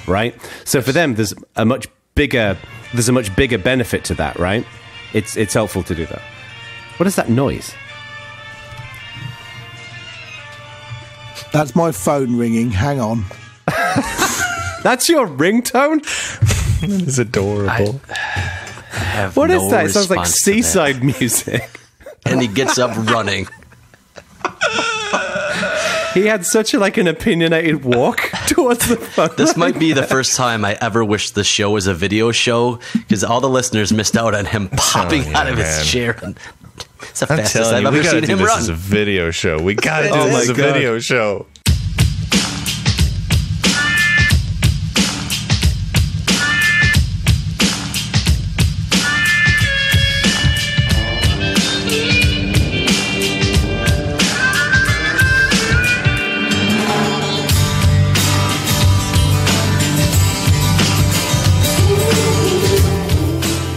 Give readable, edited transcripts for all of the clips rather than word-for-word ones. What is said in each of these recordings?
right? So for them, there's a much bigger benefit to that, right? It's helpful to do that. What is that noise? That's my phone ringing. Hang on. That's your ringtone? That is adorable. What is that? It sounds like seaside music. And he gets up running. He had such an opinionated walk towards the phone. This might be the first time I ever wish the show was a video show, because all the listeners missed out on him popping out of his chair. It's the fastest I've ever seen him run. This is a video show. We got to do this as a video show.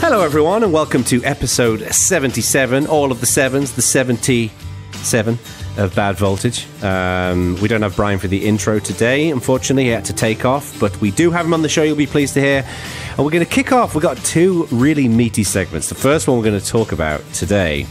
Hello, everyone, and welcome to episode 77, all of the sevens, the 77 of Bad Voltage. We don't have Bryan for the intro today. Unfortunately, he had to take off, but we do have him on the show, you'll be pleased to hear. And we're going to kick off. We've got two really meaty segments. The first one we're going to talk about today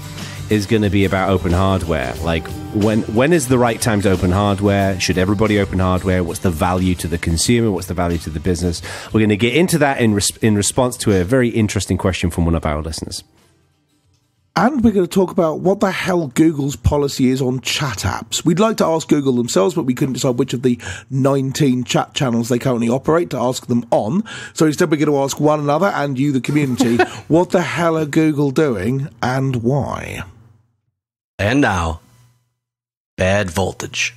is going to be about open hardware. Like, when is the right time to open hardware? Should everybody open hardware? What's the value to the consumer? What's the value to the business? We're going to get into that in response to a very interesting question from one of our listeners. And we're going to talk about what the hell Google's policy is on chat apps. We'd like to ask Google themselves, but we couldn't decide which of the 19 chat channels they currently operate to ask them on. So instead we're going to ask one another and you, the community, what the hell are Google doing and why? And now, Bad Voltage.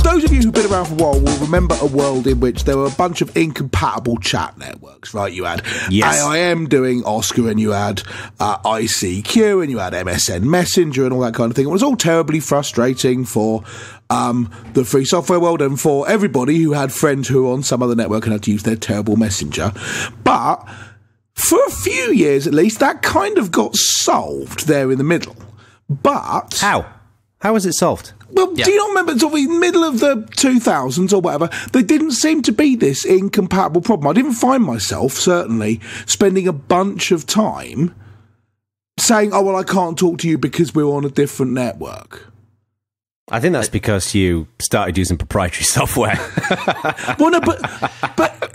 Those of you who've been around for a while will remember a world in which there were a bunch of incompatible chat networks, right? You had AIM doing Oscar, and you had ICQ, and you had MSN Messenger and all that kind of thing. It was all terribly frustrating for the free software world and for everybody who had friends who were on some other network and had to use their terrible messenger. But for a few years at least, that kind of got solved there in the middle. But How was it solved? Well, do you not remember, sort of in the middle of the 2000s or whatever, there didn't seem to be this incompatible problem. I didn't find myself, certainly, spending a bunch of time saying, oh, well, I can't talk to you because we're on a different network. I think that's because you started using proprietary software. Well, no, but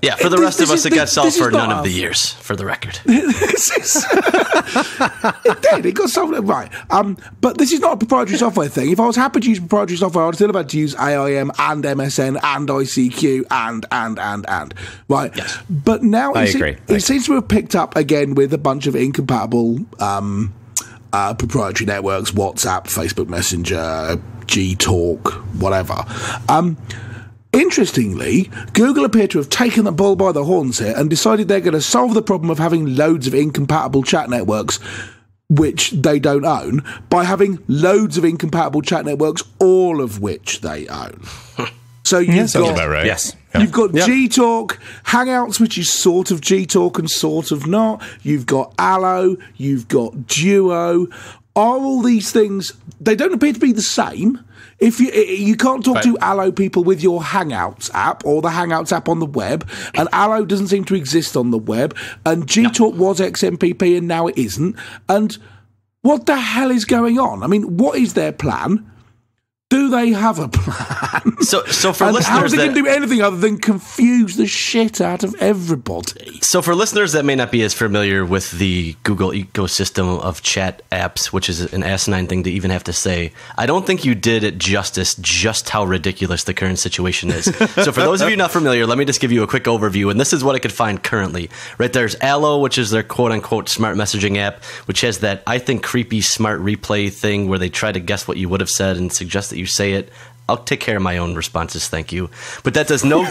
yeah, for the rest of us, it got solved for none of the years, for the record. It did. It got solved. Right. But this is not a proprietary software thing. If I was happy to use proprietary software, I'd still have had to use AIM and MSN and ICQ and. Right. Yes. But now it seems to have picked up again with a bunch of incompatible proprietary networks, WhatsApp, Facebook Messenger, GTalk, whatever. Interestingly, Google appear to have taken the bull by the horns here and decided they're going to solve the problem of having loads of incompatible chat networks which they don't own by having loads of incompatible chat networks, all of which they own. So you've got, about right. Yes. You've got GTalk, Hangouts, which is sort of GTalk and sort of not. You've got Allo, you've got Duo. Are all these things, they don't appear to be the same. If you can't talk to Allo people with your Hangouts app or the Hangouts app on the web, and Allo doesn't seem to exist on the web, and GTalk was XMPP and now it isn't. And what the hell is going on? I mean, what is their plan? Do they have a plan? So for listeners, how is it going to do anything other than confuse the shit out of everybody? So for listeners that may not be as familiar with the Google ecosystem of chat apps, which is an asinine thing to even have to say, I don't think you did it justice just how ridiculous the current situation is. So for those of you not familiar, let me just give you a quick overview, and this is what I could find currently. Right, there's Allo, which is their quote-unquote smart messaging app, which has that, I think, creepy smart replay thing where they try to guess what you would have said and suggest that you say it. I'll take care of my own responses, thank you. But that does no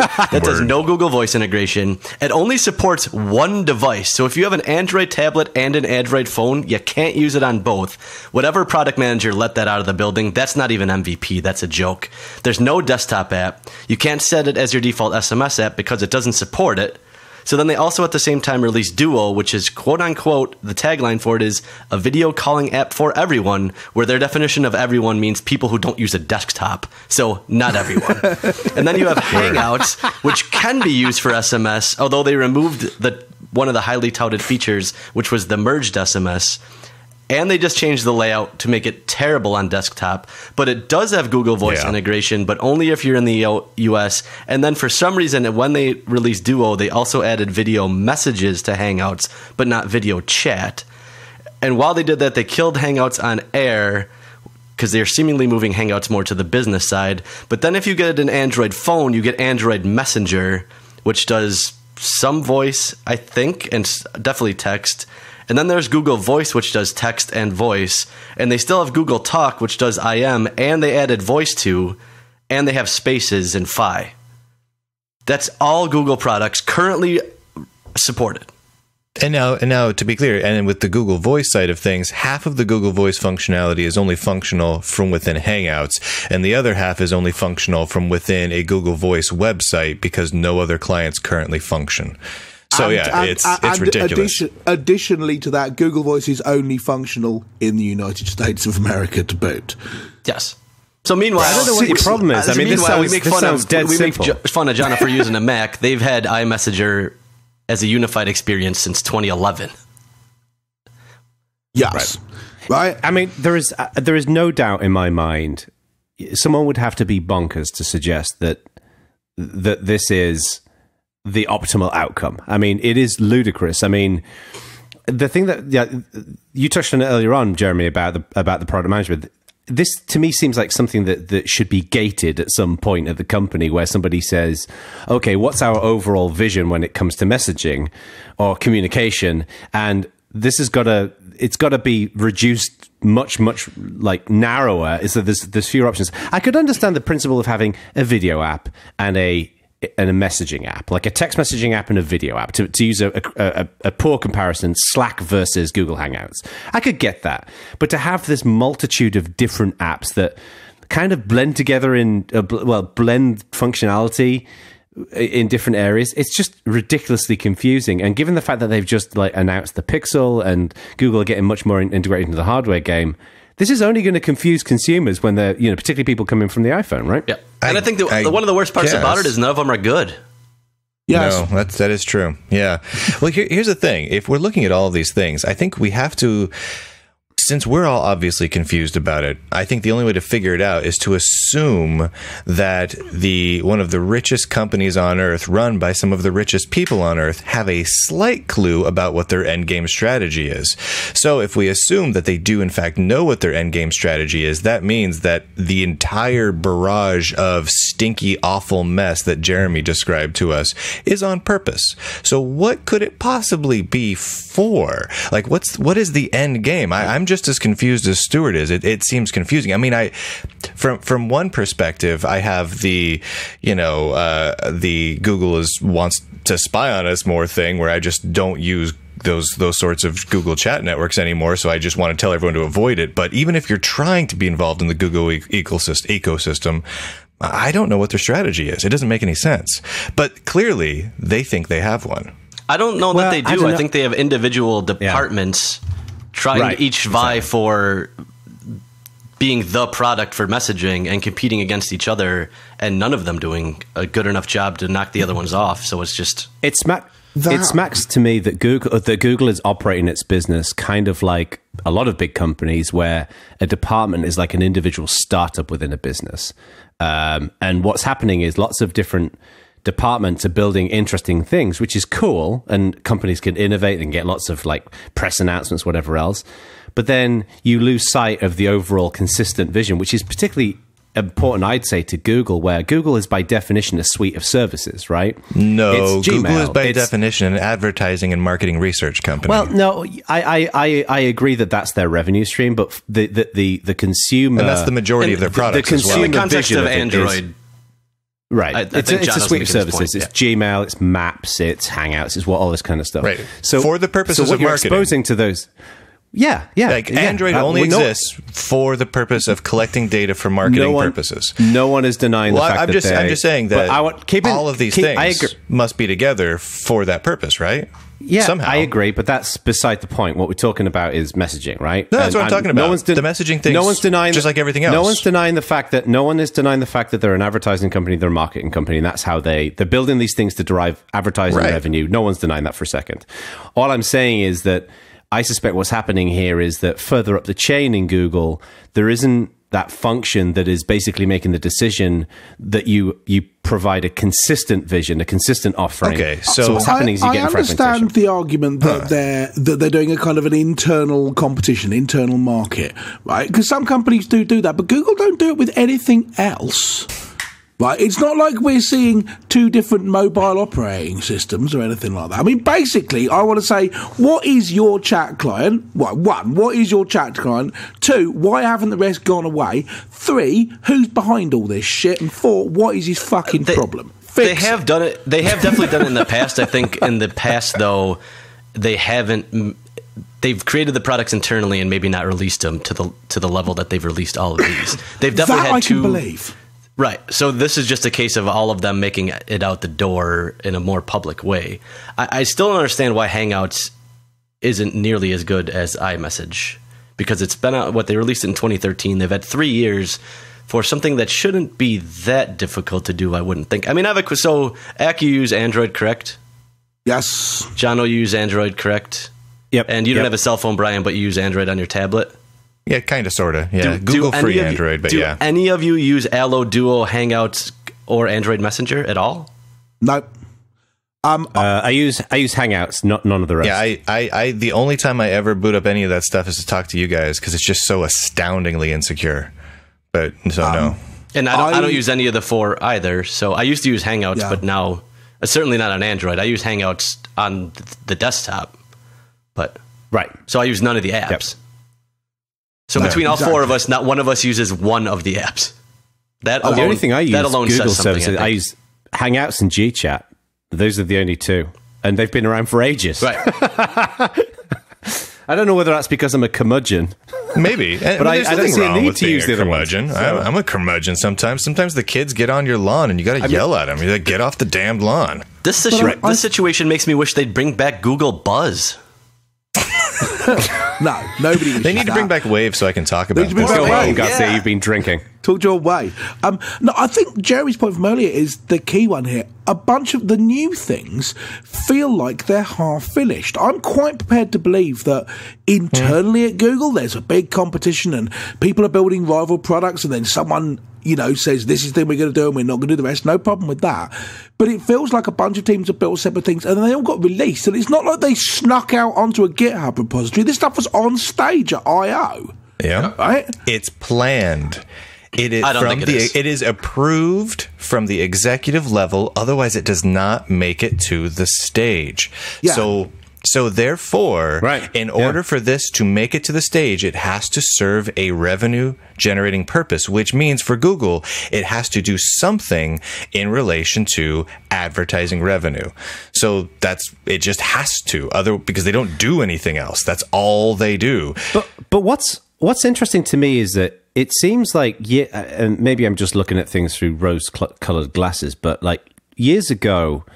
Google Voice integration. It only supports one device. So if you have an Android tablet and an Android phone, you can't use it on both. Whatever product manager let that out of the building, that's not even MVP. That's a joke. There's no desktop app. You can't set it as your default SMS app because it doesn't support it. So then they also at the same time released Duo, which is quote unquote, the tagline for it is a video calling app for everyone, where their definition of everyone means people who don't use a desktop. So not everyone. And then you have Hangouts, which can be used for SMS, although they removed one of the highly touted features, which was the merged SMS. And they just changed the layout to make it terrible on desktop. But it does have Google Voice integration, but only if you're in the US. And then for some reason, when they released Duo, they also added video messages to Hangouts, but not video chat. And while they did that, they killed Hangouts on Air because they're seemingly moving Hangouts more to the business side. But then if you get an Android phone, you get Android Messenger, which does some voice, I think, and definitely text. And then there's Google Voice, which does text and voice. And they still have Google Talk, which does IM, and they added voice to, and they have Spaces and Fi. That's all Google products currently supported. And now, to be clear, and with the Google Voice side of things, half of the Google Voice functionality is only functional from within Hangouts, and the other half is only functional from within a Google Voice website because no other clients currently function. So it's ridiculous. Additionally to that, Google Voice is only functional in the United States of America to boot. Yes. So meanwhile, I don't know what your problem is. I mean, this sounds dead simple. We make fun of Jono for using a Mac. They've had iMessenger as a unified experience since 2011. Yes. Right. I mean, there is no doubt in my mind. Someone would have to be bonkers to suggest that this is the optimal outcome. I mean, it is ludicrous. I mean, the thing that you touched on it earlier on, Jeremy, about the product management. This to me seems like something that should be gated at some point at the company, where somebody says, "Okay, what's our overall vision when it comes to messaging or communication?" And this has got to be reduced much like narrower. Is that there's fewer options. I could understand the principle of having a video app and a messaging app, like a text messaging app and a video app, to use a poor comparison, Slack versus Google Hangouts. I could get that. But to have this multitude of different apps that kind of blend together blend functionality in different areas, it's just ridiculously confusing. And given the fact that they've just announced the Pixel and Google are getting much more integrated into the hardware game, this is only going to confuse consumers when they're, particularly people coming from the iPhone, right? Yeah. And I think one of the worst parts about it is none of them are good. Yes. No, that is true. Yeah. Well, here's the thing. If we're looking at all of these things, I think we have to, since we're all obviously confused about it, I think the only way to figure it out is to assume that one of the richest companies on Earth, run by some of the richest people on Earth, have a slight clue about what their endgame strategy is. So if we assume that they do in fact know what their endgame strategy is, that means that the entire barrage of stinky, awful mess that Jeremy described to us is on purpose. So what could it possibly be for? Like, what is the end game? I'm just as confused as Stuart is. It seems confusing. I mean, from one perspective, I have the Google wants to spy on us more thing, where I just don't use those sorts of Google chat networks anymore, so I just want to tell everyone to avoid it. But even if you're trying to be involved in the Google ecosystem, I don't know what their strategy is. It doesn't make any sense. But clearly, they think they have one. I don't know that they do. I think they have individual departments trying to each vie for being the product for messaging and competing against each other, and none of them doing a good enough job to knock the other ones off. So it's just... It smacks to me that Google is operating its business kind of like a lot of big companies, where a department is like an individual startup within a business. And what's happening is lots of different departments are building interesting things, which is cool, and companies can innovate and get lots of press announcements, whatever else. But then you lose sight of the overall consistent vision, which is particularly important, I'd say, to Google, where Google is by definition a suite of services, right? No, it's Google is by definition an advertising and marketing research company. Well, no, I agree that that's their revenue stream, but the consumer, and that's the majority of their products as well. In the context of Android. Right. It's a suite of services. It's Gmail, it's Maps, it's Hangouts, it's all this kind of stuff. Right. So for the purposes what of you're marketing. Exposing to those... Yeah. Like Android only exists for the purpose of collecting data for marketing purposes. No one is denying the fact I'm just saying that all of these things must be together for that purpose, right? Yeah, somehow. I agree, but that's beside the point. What we're talking about is messaging, right? No, that's what I'm talking about. The messaging thing. No one's denying, just like everything else. No one's denying the fact that they're an advertising company, they're a marketing company, and that's how they're building these things to derive advertising revenue. No one's denying that for a second. All I'm saying is that I suspect what's happening here is that further up the chain in Google, there isn't that function that is basically making the decision that you provide a consistent vision, a consistent offering. Okay, so what's happening is you get fragmentation. I understand the argument that they're doing a kind of an internal competition, internal market, right? Because some companies do that, but Google don't do it with anything else. Right, it's not like we're seeing two different mobile operating systems or anything like that. I mean, basically, I want to say, what is your chat client? Well, one, what is your chat client? Two, why haven't the rest gone away? Three, who's behind all this shit? And four, what is his fucking problem? They have done it. They have definitely done it in the past. I think in the past, though, they haven't. They've created the products internally and maybe not released them to the level that they've released all of these. They've definitely had I can believe. Right. So this is just a case of all of them making it out the door in a more public way. I still don't understand why Hangouts isn't nearly as good as iMessage, because it's been out, they released it in 2013. They've had 3 years for something that shouldn't be that difficult to do, I wouldn't think. I mean, so, Ak, you use Android, correct? Yes. Jono, you use Android, correct? Yep. And you don't have a cell phone, Bryan, but you use Android on your tablet? Yeah, kind of, sort of. Yeah, Google free Android, but yeah. Do any of you use Allo, Duo, Hangouts, or Android Messenger at all? No. I use Hangouts, none of the rest. Yeah, I the only time I ever boot up any of that stuff is to talk to you guys because it's just so astoundingly insecure. But so no. And I don't use any of the four either. So I used to use Hangouts, but now certainly not on Android. I use Hangouts on the desktop, but so I use none of the apps. Yep. So between all four of us, not one of us uses one of the apps. That alone, the only thing I use Google services. I use Hangouts and GChat. Those are the only two, and they've been around for ages. Right. I don't know whether that's because I'm a curmudgeon. Maybe, but I don't see a need to use the curmudgeon. So. I'm a curmudgeon sometimes. Sometimes the kids get on your lawn and you got to yell at them. You like, get off the damned lawn. This situation makes me wish they'd bring back Google Buzz. No, nobody. They need to bring back Wave so I can talk about this. Go home, Garcia. You've been drinking. Talk your way. No, I think Jerry's point from earlier is the key one here. A bunch of the new things feel like they're half finished. I'm quite prepared to believe that internally at Google there's a big competition and people are building rival products, and then someone says this is the thing we're going to do and we're not going to do the rest. No problem with that. But it feels like a bunch of teams have built separate things and then they all got released. And it's not like they snuck out onto a GitHub repository. This stuff was on stage at I.O. Yeah. Right? It's planned. It is it is approved from the executive level. Otherwise, it does not make it to the stage. Yeah. So therefore, in order for this to make it to the stage, it has to serve a revenue-generating purpose, which means for Google, it has to do something in relation to advertising revenue. So it just has to, because they don't do anything else. That's all they do. But what's interesting to me is that it seems like, and maybe I'm just looking at things through rose-colored glasses, but like years ago,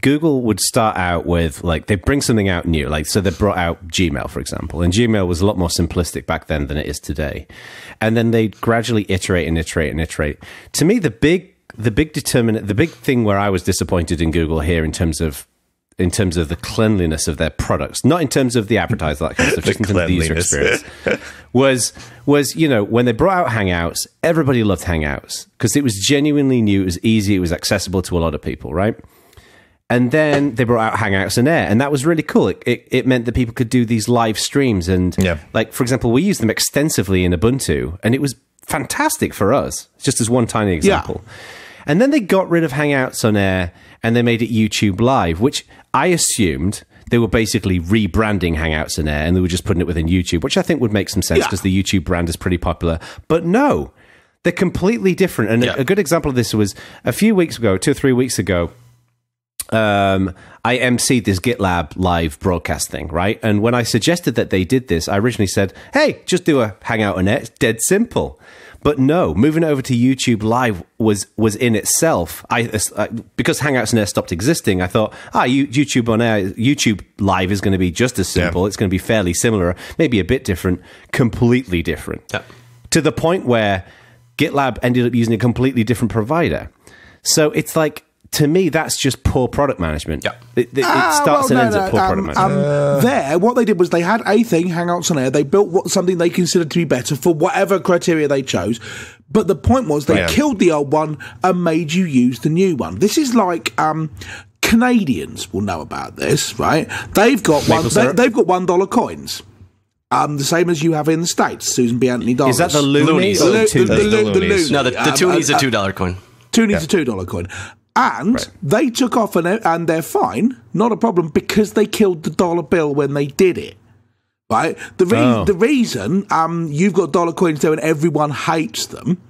Google would start out with, they bring something out new. So they brought out Gmail, for example. And Gmail was a lot more simplistic back then than it is today. And then they gradually iterate and iterate and iterate. To me, the big thing where I was disappointed in Google here in terms of the cleanliness of their products, not in terms of the advertiser, that kind of stuff, just in terms of the user experience, was when they brought out Hangouts, everybody loved Hangouts because it was genuinely new, it was easy, it was accessible to a lot of people, right? And then they brought out Hangouts and Air, and that was really cool. It meant that people could do these live streams. And, for example, we used them extensively in Ubuntu, and it was fantastic for us, just as one tiny example. Yeah. And then they got rid of Hangouts on Air, and they made it YouTube Live, which I assumed they were basically rebranding Hangouts on Air, and they were just putting it within YouTube, which I think would make some sense because the YouTube brand is pretty popular. But no, they're completely different. And a good example of this was a few weeks ago, 2 or 3 weeks ago, I emceed this GitLab live broadcast thing, right? And when I suggested that they did this, I originally said, hey, just do a Hangout on Air. It's dead simple. But no, moving over to YouTube Live was in itself. Because Hangouts on Air stopped existing, I thought, YouTube on Air, YouTube Live is going to be just as simple. Yeah. It's going to be fairly similar, maybe a bit different, completely different. Yeah. To the point where GitLab ended up using a completely different provider. So it's like, to me, that's just poor product management. Yeah. It starts and ends at poor product management. What they did was they had a thing, Hangouts on Air. They built something they considered to be better for whatever criteria they chose. But the point was they killed the old one and made you use the new one. This is like Canadians will know about this, right? They've got they've got $1 coins. The same as you have in the States, Susan B. Anthony dollars. Is that the loonies? The loonies. No, the toonie's a $2 coin. Toonie's a $2 coin. And they took off and they're fine, not a problem, because they killed the dollar bill when they did it. Right? The reason you've got dollar coins there and everyone hates them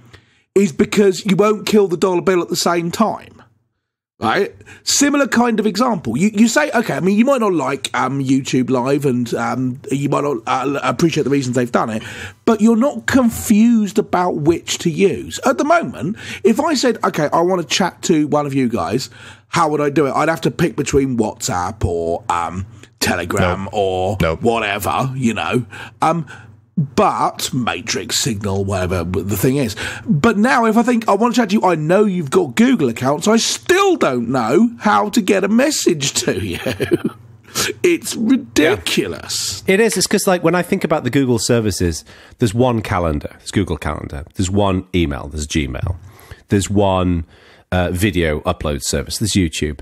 is because you won't kill the dollar bill at the same time. Right? Similar kind of example. You say, okay, I mean, you might not like YouTube Live and you might not appreciate the reasons they've done it, but you're not confused about which to use. At the moment, if I said, okay, I want to chat to one of you guys, how would I do it? I'd have to pick between WhatsApp or Telegram or whatever, you know. But Matrix, Signal, whatever the thing is. But now if I think I want to chat to you, I know you've got Google accounts, I still don't know how to get a message to you. It's ridiculous. Yeah. It is. It's because, like, when I think about the Google services, there's one calendar. There's Google Calendar. There's one email. There's Gmail. There's one video upload service. There's YouTube.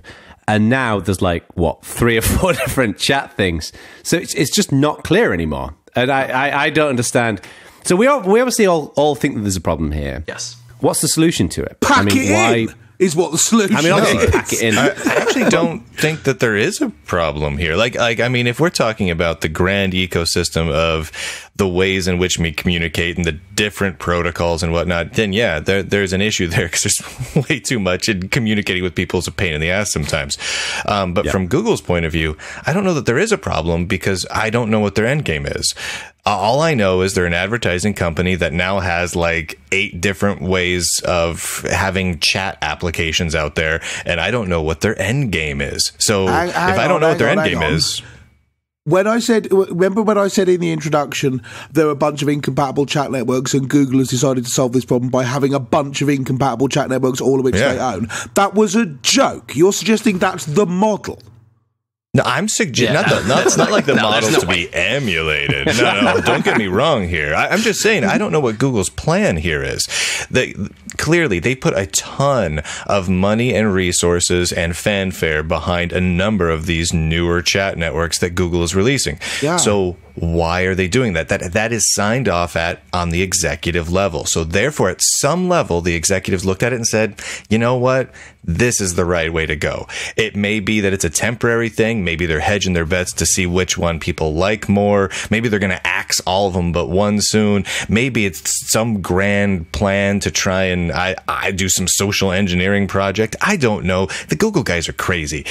And now there's, like, 3 or 4 different chat things. So it's just not clear anymore. And I don't understand. So we obviously all think that there's a problem here. Yes. What's the solution to it? Pack it in is what the solution is. Obviously pack it in. I actually don't think that there is a problem here. Like, I mean, if we're talking about the grand ecosystem of the ways in which we communicate and the different protocols and whatnot, then yeah, there's an issue there because there's way too much, and communicating with people is a pain in the ass sometimes. But from Google's point of view, I don't know that there is a problem because I don't know what their end game is. All I know is they're an advertising company that now has like 8 different ways of having chat applications out there, and I don't know what their end game is. So if I don't know what their end game is... Remember when I said in the introduction there are a bunch of incompatible chat networks and Google has decided to solve this problem by having a bunch of incompatible chat networks, all of which they own? That was a joke. You're suggesting that's the model. No, I'm suggesting it's not like the model's to be emulated. No, don't get me wrong here. I'm just saying I don't know what Google's plan here is. Clearly, they put a ton of money and resources and fanfare behind a number of these newer chat networks that Google is releasing. Yeah. So why are they doing that? That is signed off on the executive level. So therefore, at some level, the executives looked at it and said, you know what? This is the right way to go. It may be that it's a temporary thing. Maybe they're hedging their bets to see which one people like more. Maybe they're going to axe all of them but one soon. Maybe it's some grand plan to try and I do some social engineering project. I don't know. The Google guys are crazy.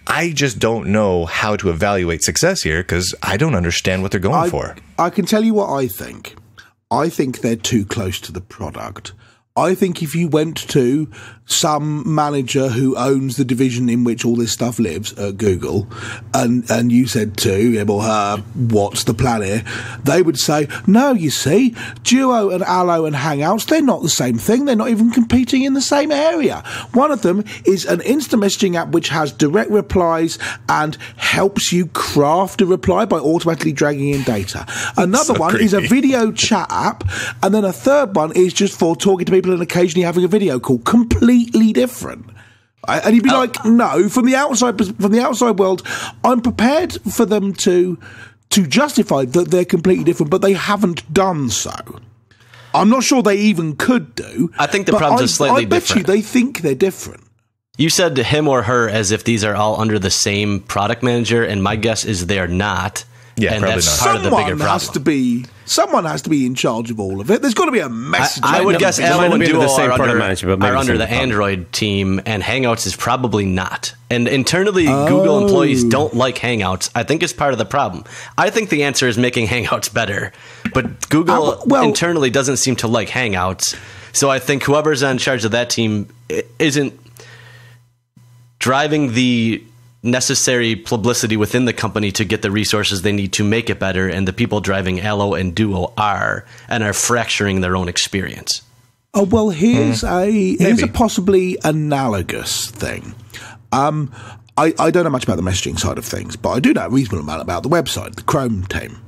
I just don't know how to evaluate success here because I don't understand what they're going for. I can tell you what I think. I think they're too close to the product. I think if you went to some manager who owns the division in which all this stuff lives at Google and you said to him or her, what's the plan here? They would say, no, you see, Duo and Allo and Hangouts, they're not the same thing. They're not even competing in the same area. One of them is an instant messaging app which has direct replies and helps you craft a reply by automatically dragging in data. Another one is a video chat app, and then a third one is just for talking to people and occasionally having a video call. Completely different. And you'd be like, no, from the outside world, I'm prepared for them to justify that they're completely different, but they haven't done so. I'm not sure they even could do. I think the problems are slightly different. I bet you they think they're different. You said to him or her as if these are all under the same product manager, and my guess is they're not. Yeah, and probably that's not. part of the bigger problem. Someone has to be in charge of all of it. There's got to be a message. I would guess Allo and Duo are under the department. Android team, and Hangouts is probably not. And internally, Google employees don't like Hangouts. I think it's part of the problem. I think the answer is making Hangouts better, but Google internally doesn't seem to like Hangouts. So I think whoever's in charge of that team isn't driving the necessary publicity within the company to get the resources they need to make it better, and the people driving Allo and Duo are fracturing their own experience. Oh, well, here's a possibly analogous thing. I don't know much about the messaging side of things, but I do know a reasonable amount about the website, the Chrome team.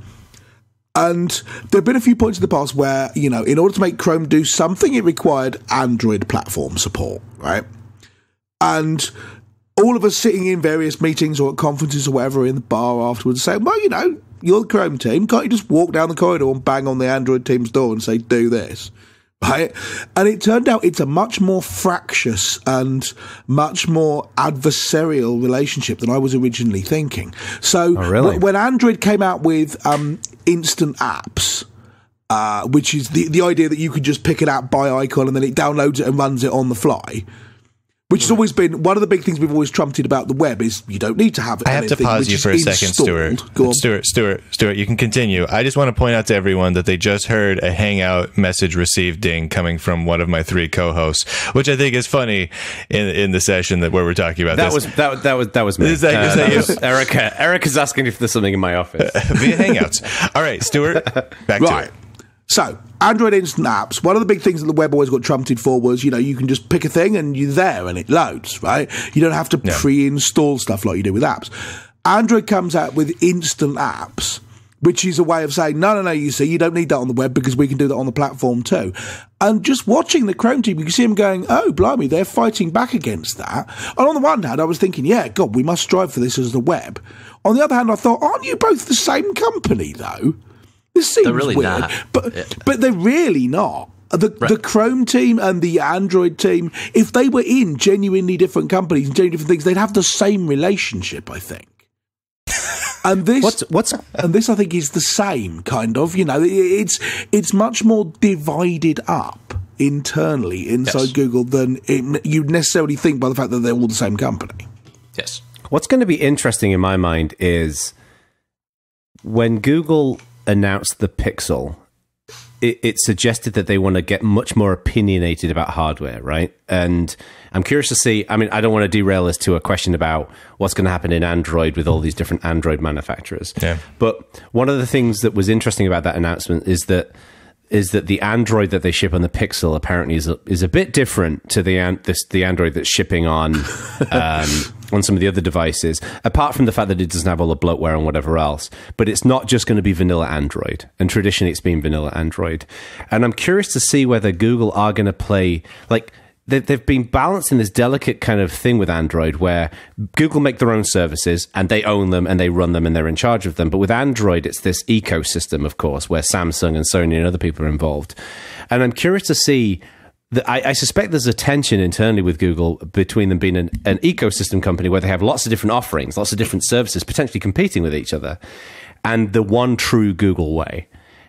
And there have been a few points in the past where, you know, in order to make Chrome do something, it required Android platform support, right? And all of us sitting in various meetings or at conferences or whatever in the bar afterwards saying, well, you know, you're the Chrome team. Can't you just walk down the corridor and bang on the Android team's door and say, do this? Right? And it turned out it's a much more fractious and much more adversarial relationship than I was originally thinking. So when Android came out with instant apps, which is the idea that you could just pick an app by icon and then it downloads it and runs it on the fly, which has always been one of the big things we've always trumpeted about the web is you don't need to have. I have to pause you for a second, Stuart. You can continue. I just want to point out to everyone that they just heard a Hangout message received ding coming from one of my 3 co-hosts, which I think is funny in the session where we're talking about this. That was me. Is that you? Erica. Erica's asking if there's something in my office via Hangouts. All right, Stuart, back to it. So, Android Instant Apps, one of the big things that the web always got trumpeted for was, you know, you can just pick a thing and you're there and it loads, right? You don't have to pre-install stuff like you do with apps. Android comes out with Instant Apps, which is a way of saying, no, you see, you don't need that on the web because we can do that on the platform too. And just watching the Chrome team, you can see them going, oh, blimey, they're fighting back against that. And on the one hand, I was thinking, yeah, God, we must strive for this as the web. On the other hand, I thought, aren't you both the same company, though? This seems really weird, not. but they're really not. The Chrome team and the Android team, if they were in genuinely different companies and genuinely different things, they'd have the same relationship, I think. And this, and this, I think, is the same kind of. You know, it's much more divided up internally inside Google than you'd necessarily think by the fact that they're all the same company. Yes. What's going to be interesting in my mind is when Google announced the Pixel, it suggested that they want to get much more opinionated about hardware, right? And I'm curious to see, I mean, I don't want to derail us to a question about what's going to happen in Android with all these different Android manufacturers. Yeah. But one of the things that was interesting about that announcement is that the Android that they ship on the Pixel apparently is a bit different to the Android that's shipping on some of the other devices, apart from the fact that it doesn't have all the bloatware and whatever else. But it's not just going to be vanilla Android, and traditionally it's been vanilla Android. And I'm curious to see whether Google are going to play, like, they've been balancing this delicate kind of thing with Android where Google make their own services and they own them and they run them and they're in charge of them. But with Android, it's this ecosystem, of course, where Samsung and Sony and other people are involved. And I'm curious to see that I suspect there's a tension internally with Google between them being an ecosystem company where they have lots of different offerings, lots of different services, potentially competing with each other, and the one true Google way.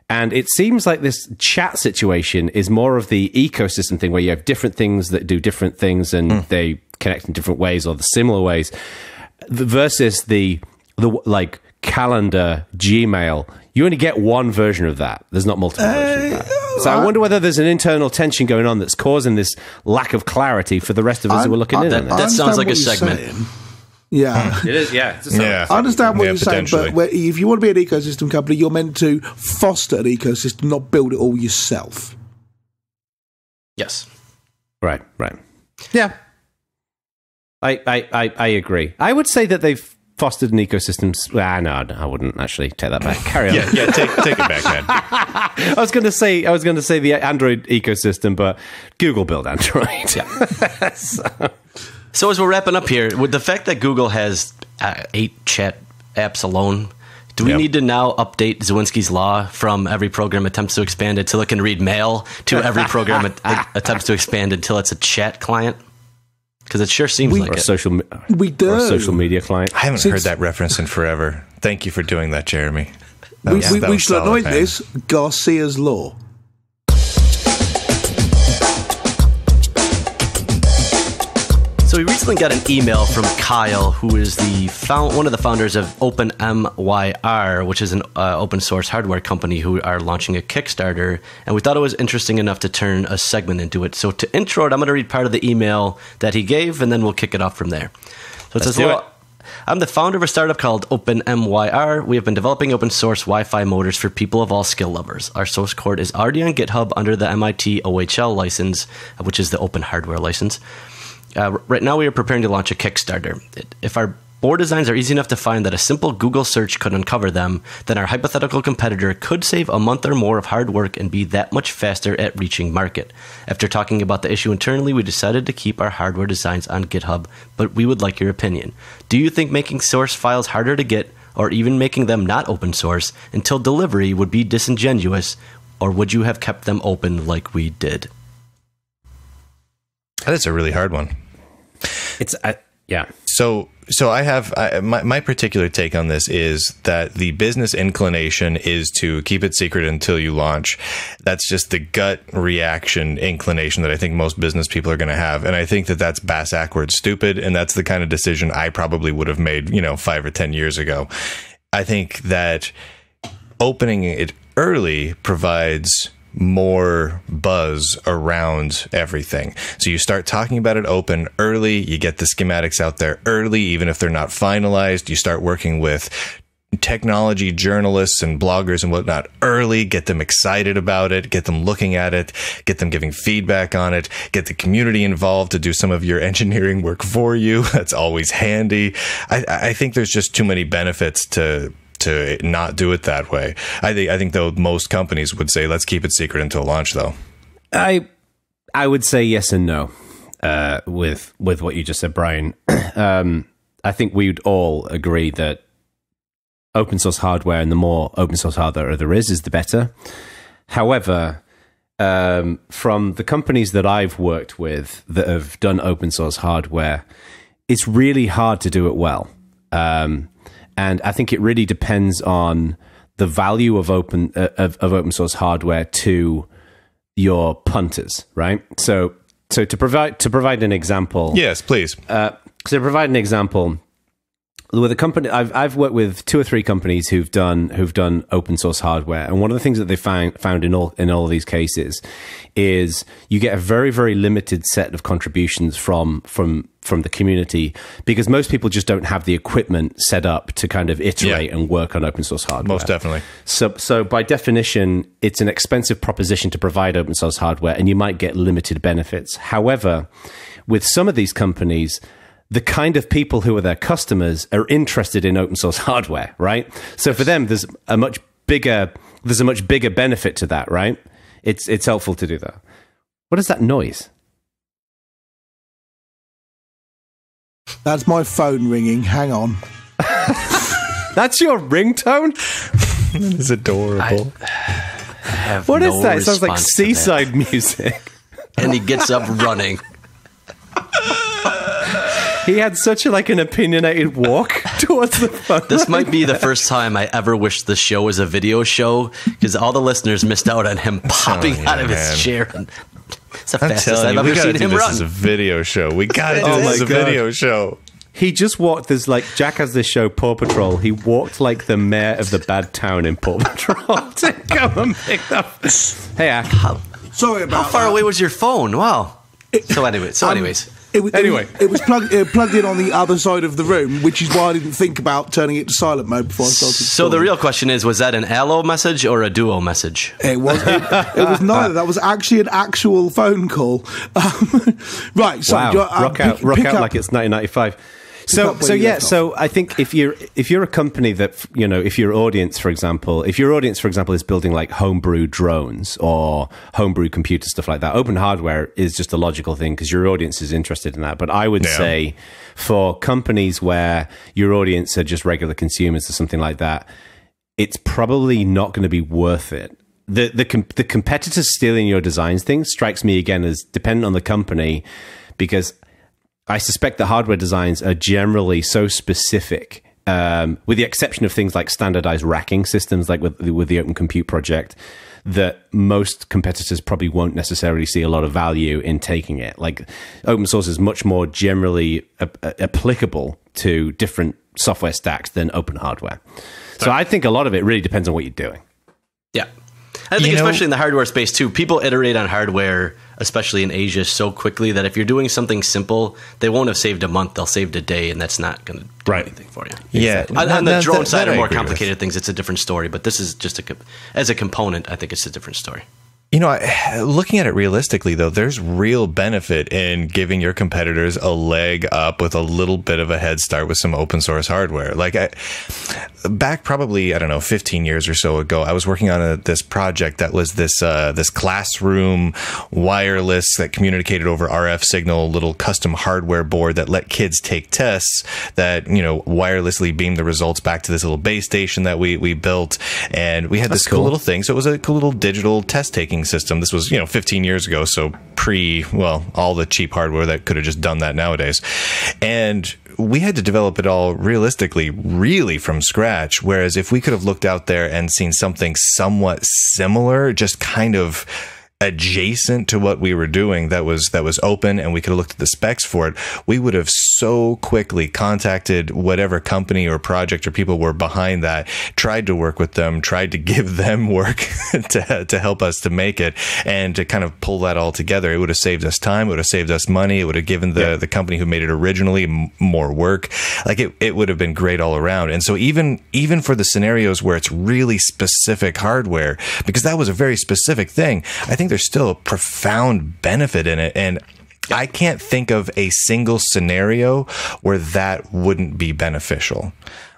And it seems like this chat situation is more of the ecosystem thing where you have different things that do different things and they connect in different ways or the similar ways versus the like calendar, Gmail. You only get one version of that. There's not multiple versions of that. So I wonder whether there's an internal tension going on that's causing this lack of clarity for the rest of us who are looking in on it. That sounds like a segment. Yeah. It is, yeah. I understand what you're saying, but if you want to be an ecosystem company, you're meant to foster an ecosystem, not build it all yourself. Yes. Right. Yeah. I agree. I would say that they've fostered an ecosystem. No, I wouldn't actually take that back. Carry on. Yeah, take it back, man. I was going to say the Android ecosystem, but Google built Android. Yeah. So as we're wrapping up here, with the fact that Google has 8 chat apps alone, do we need to now update Zawinski's law from every program attempts to expand until it can read mail to every program attempts to expand until it's a chat client? Because it sure seems like or it. We do. Or a social media client. I haven't heard that reference in forever. Thank you for doing that, Jeremy. We should anoint this Garcia's Law. So we recently got an email from Kyle, who is one of the founders of OpenMYR, which is an open source hardware company who are launching a Kickstarter. And we thought it was interesting enough to turn a segment into it. So to intro it, I'm going to read part of the email that he gave, and then we'll kick it off from there. So it says, I'm the founder of a startup called OpenMYR. We have been developing open source Wi-Fi motors for people of all skill levels. Our source code is already on GitHub under the MIT OHL license, which is the open hardware license. Right now, we are preparing to launch a Kickstarter. If our board designs are easy enough to find that a simple Google search could uncover them, then our hypothetical competitor could save a month or more of hard work and be that much faster at reaching market. After talking about the issue internally, we decided to keep our hardware designs on GitHub, but we would like your opinion. Do you think making source files harder to get, or even making them not open source, until delivery would be disingenuous, or would you have kept them open like we did? That's a really hard one. Yeah. So I have my particular take on this is that the business inclination is to keep it secret until you launch. That's just the gut reaction inclination that I think most business people are going to have, and I think that that's bass-ackwards stupid, and that's the kind of decision I probably would have made 5 or 10 years ago. I think that opening it early provides more buzz around everything. So you start talking about it open early, you get the schematics out there early, even if they're not finalized. You start working with technology journalists and bloggers and whatnot early, get them excited about it, get them looking at it, get them giving feedback on it, get the community involved to do some of your engineering work for you. That's always handy. I think there's just too many benefits to not do it that way. I think though most companies would say let's keep it secret until launch. Though I would say yes and no with what you just said, Bryan. I think we'd all agree that open source hardware, and the more open source hardware there is the better. However, from the companies that I've worked with that have done open source hardware, it's really hard to do it well. And I think it really depends on the value of open source hardware to your punters, right? So to provide an example, yes, please. So to provide an example, with a company, I've worked with 2 or 3 companies who've done open source hardware, and one of the things that they found in all of these cases is you get a very, very limited set of contributions from the community, because most people just don't have the equipment set up to kind of iterate and work on open source hardware. Most definitely. So by definition, it's an expensive proposition to provide open source hardware, and you might get limited benefits. However, with some of these companies, the kind of people who are their customers are interested in open source hardware, right? So for them, there's a much bigger benefit to that, right? It's helpful to do that. What is that noise? That's my phone ringing. Hang on. That's your ringtone? It's adorable. What is that? It sounds like seaside music. And he gets up running. He had such an opinionated walk towards the phone. This might be the first time I ever wish the show was a video show, because all the listeners missed out on him popping out of his chair. It's the fastest I've ever seen him run. This is a video show. We got to do this as a video show. He just walked. Jack has this show, Paw Patrol. He walked like the mayor of the bad town in Paw Patrol to go and pick up. Hey, Ak. Sorry about How far away was your phone? Wow. Anyways. It was plugged in on the other side of the room, which is why I didn't think about turning it to silent mode before I started. So the real question is, was that an Allo message or a Duo message? It was neither. That was actually an actual phone call. Right. So wow. Rock out like it's 1995. So I think if you're a company that, if your audience, for example, is building like homebrew drones or homebrew computers, stuff like that, open hardware is just a logical thing because your audience is interested in that. But I would say for companies where your audience are just regular consumers or something like that, it's probably not going to be worth it. The competitors stealing your designs thing strikes me again as dependent on the company, because I suspect the hardware designs are generally so specific, with the exception of things like standardized racking systems, like with the Open Compute project, that most competitors probably won't necessarily see a lot of value in taking it. Like, open source is much more generally applicable to different software stacks than open hardware. So I think a lot of it really depends on what you're doing. Yeah. I think especially in the hardware space too, people iterate on hardware, especially in Asia, so quickly that if you're doing something simple, they won't have saved a month, they'll save a day, and that's not going to do anything for you. Yeah. Exactly. On the drone side are more complicated things, it's a different story, but this is just as a component, I think it's a different story. You know, looking at it realistically, though, there's real benefit in giving your competitors a leg up with a little bit of a head start with some open source hardware. Like, back probably, 15 years or so ago, I was working on this project that was this classroom wireless that communicated over RF signal, little custom hardware board that let kids take tests that, wirelessly beamed the results back to this little base station that we built. And we had this cool little thing. So it was a cool little digital test taking system. This was 15 years ago, so all the cheap hardware that could have just done that nowadays. And we had to develop it all realistically, really from scratch. Whereas if we could have looked out there and seen something somewhat similar, just kind of adjacent to what we were doing that was open, and we could have looked at the specs for it, we would have so quickly contacted whatever company or project or people were behind that, tried to work with them, tried to give them work to help us to make it, and to kind of pull that all together. It would have saved us time, it would have saved us money, it would have given the company who made it originally more work. Like, it would have been great all around. And so even for the scenarios where it's really specific hardware, because that was a very specific thing, I think there's still a profound benefit in it. And I can't think of a single scenario where that wouldn't be beneficial.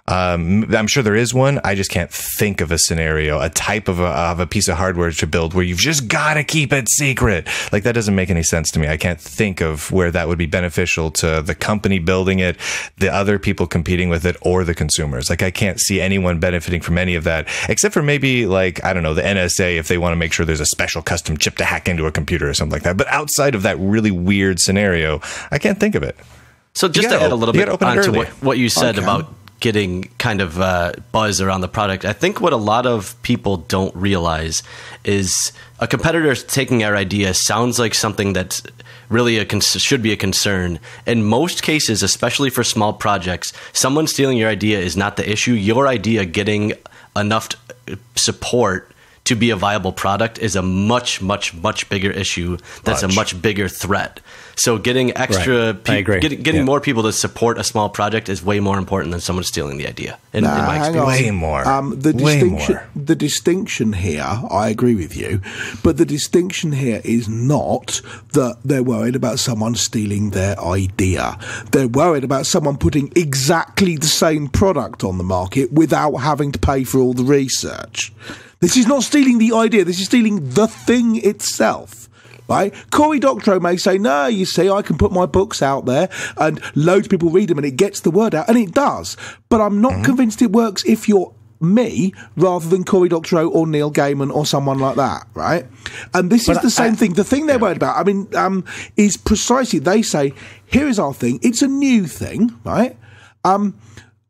I'm sure there is one. I just can't think of a scenario, a type of a piece of hardware to build where you've just got to keep it secret. Like, that doesn't make any sense to me. I can't think of where that would be beneficial to the company building it, the other people competing with it, or the consumers. Like, I can't see anyone benefiting from any of that, except for maybe, like, I don't know, the NSA, if they want to make sure there's a special custom chip to hack into a computer or something like that. But outside of that really weird scenario, I can't think of it. So just to add a little bit onto what you said about getting kind of buzz around the product, I think what a lot of people don't realize is a competitor taking our idea sounds like something that's really should be a concern. In most cases, especially for small projects, someone stealing your idea is not the issue. Your idea getting enough support to be a viable product is a much, much, much bigger issue. That's a much bigger threat. So getting extra, getting more people to support a small project is way more important than someone stealing the idea. In my experience, way more. The distinction here, I agree with you, but the distinction here is not that they're worried about someone stealing their idea. They're worried about someone putting exactly the same product on the market without having to pay for all the research. This is not stealing the idea. This is stealing the thing itself. Right? Cory Doctorow may say, no, you see, I can put my books out there and loads of people read them and it gets the word out. And it does. But I'm not convinced it works if you're me rather than Cory Doctorow or Neil Gaiman or someone like that, right? And this is the same thing. The thing they're worried about, is precisely, they say, here is our thing. It's a new thing, right?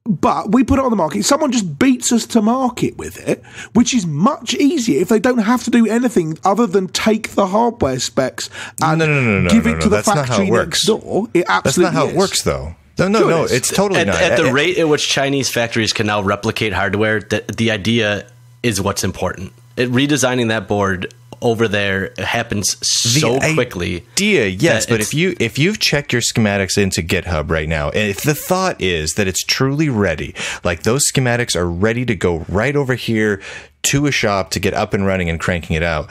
But we put it on the market. Someone just beats us to market with it, which is much easier if they don't have to do anything other than take the hardware specs and give it to the factory next door. It absolutely That's not how it works, though. No, it's totally not. At the rate at which Chinese factories can now replicate hardware, the idea is what's important. Redesigning that board over there happens so quickly. Yes, but if you've checked your schematics into GitHub right now, and if the thought is that it's truly ready, like those schematics are ready to go right over here to a shop to get up and running and cranking it out,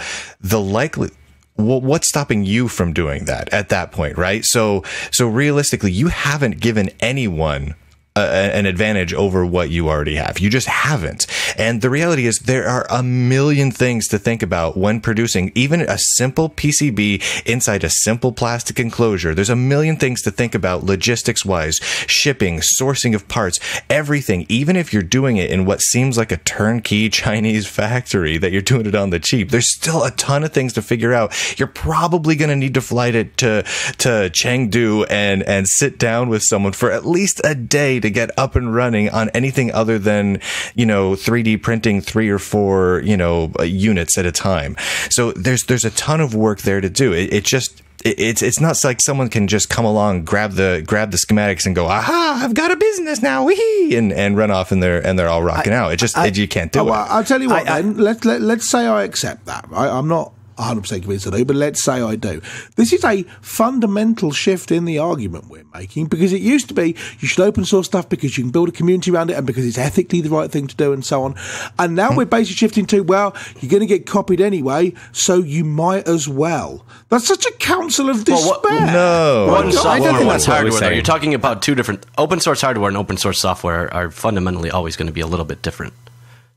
what's stopping you from doing that at that point, right? So realistically, you haven't given anyone an advantage over what you already have. You just haven't. And the reality is there are a million things to think about when producing even a simple PCB inside a simple plastic enclosure. There's a million things to think about logistics wise, shipping, sourcing of parts, everything. Even if you're doing it in what seems like a turnkey Chinese factory that you're doing it on the cheap, there's still a ton of things to figure out. You're probably going to need to fly it to Chengdu and sit down with someone for at least a day to get up and running on anything other than, 3D printing 3 or 4, units at a time. So there's a ton of work there to do. It's not like someone can just come along, grab the schematics and go, aha, I've got a business now, wee, and run off and they're all rocking out. You can't do it. Well, I'll tell you what. Then let's say I accept that. Right? I'm not 100% convinced I do, but let's say I do. This is a fundamental shift in the argument we're making, because it used to be you should open source stuff because you can build a community around it and because it's ethically the right thing to do and so on. And now we're basically shifting to, well, you're going to get copied anyway, so you might as well. That's such a counsel of despair. One software, one hardware. You're talking about two different... Open source hardware and open source software are fundamentally always going to be a little bit different.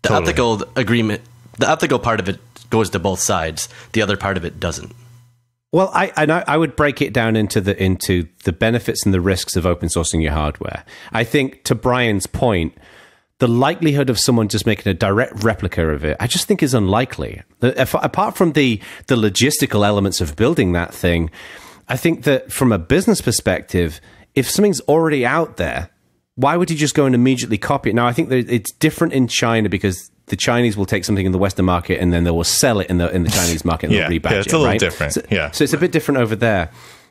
The ethical agreement, the ethical part of it goes to both sides. The other part of it doesn't. Well, I would break it down into the benefits and the risks of open sourcing your hardware. I think, to Bryan's point, the likelihood of someone just making a direct replica of it, I just think is unlikely. Apart from the logistical elements of building that thing, I think that from a business perspective, if something's already out there, why would you just go and immediately copy it? Now, I think that it's different in China because the Chinese will take something in the Western market and then they will sell it in the Chinese market and they'll rebadge it. It's a little different. So it's a bit different over there.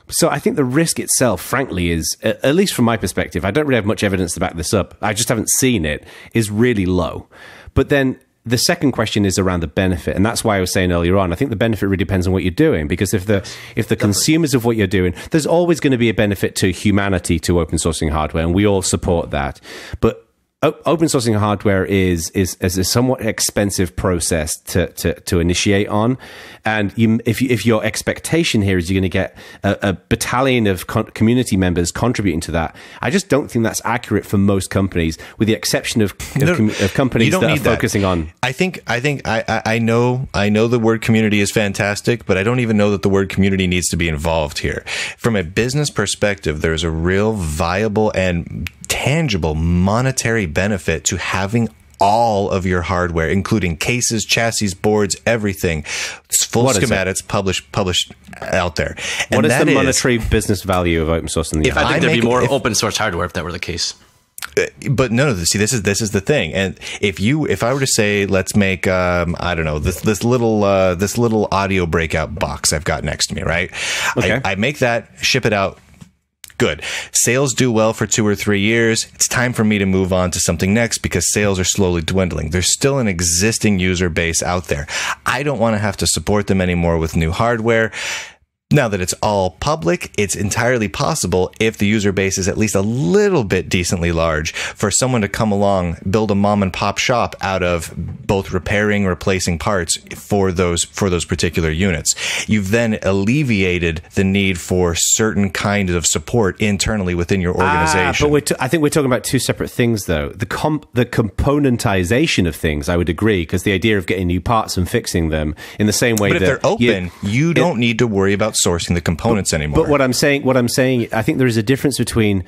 So I think the risk itself, frankly, is, at least from my perspective, I don't really have much evidence to back this up. I just haven't seen it, is really low. But then the second question is around the benefit, and that's why I was saying earlier on, I think the benefit really depends on what you're doing, because if the consumers of what you're doing, there's always going to be a benefit to humanity to open sourcing hardware, and we all support that. But open sourcing hardware is a somewhat expensive process to initiate on, and if your expectation here is you're going to get a battalion of community members contributing to that, I just don't think that's accurate for most companies, with the exception of companies that are focusing on. I know the word community is fantastic, but I don't even know that the word community needs to be involved here. From a business perspective, there's a real viable and tangible monetary benefit to having all of your hardware, including cases, chassis, boards, everything, full schematics published out there. What is the monetary business value of open source in the I think there'd be more open source hardware if that were the case. But no, see, this is the thing. And if I were to say, let's make I don't know, this little audio breakout box I've got next to me, right? Okay. I make that, ship it out. Good. Sales do well for 2 or 3 years. It's time for me to move on to something next because sales are slowly dwindling. There's still an existing user base out there. I don't want to have to support them anymore with new hardware. Now that it's all public, it's entirely possible, if the user base is at least a little bit decently large, for someone to come along, build a mom and pop shop out of both repairing, replacing parts for those particular units. You've then alleviated the need for certain kinds of support internally within your organization. But I think we're talking about two separate things, though. The componentization of things, I would agree, because the idea of getting new parts and fixing them in the same way but if they're open, you don't need to worry about sourcing the components anymore. But what I'm saying, I think there is a difference between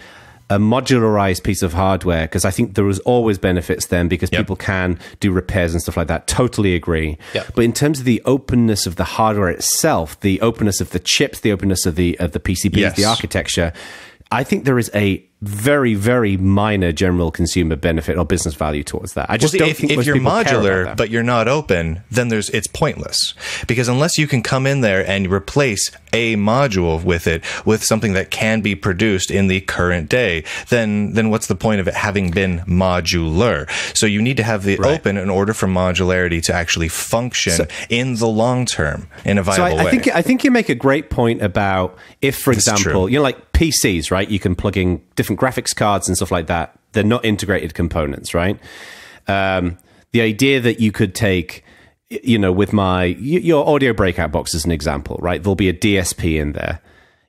a modularized piece of hardware, because I think there is always benefits then, because people can do repairs and stuff like that. Totally agree. Yep. But in terms of the openness of the hardware itself, the openness of the chips, the openness of the PCBs, the architecture, I think there is a very, very minor general consumer benefit or business value towards that. I just don't think if you're modular but you're not open, then it's pointless, because unless you can come in there and replace a module with it with something that can be produced in the current day, then what's the point of it having been modular? So you need to have the open in order for modularity to actually function in the long term in a viable way. I think you make a great point about if, for example, like PCs, right? You can plug in different graphics cards and stuff like that. They're not integrated components, right? The idea that you could take, with your audio breakout box as an example, right? There'll be a DSP in there.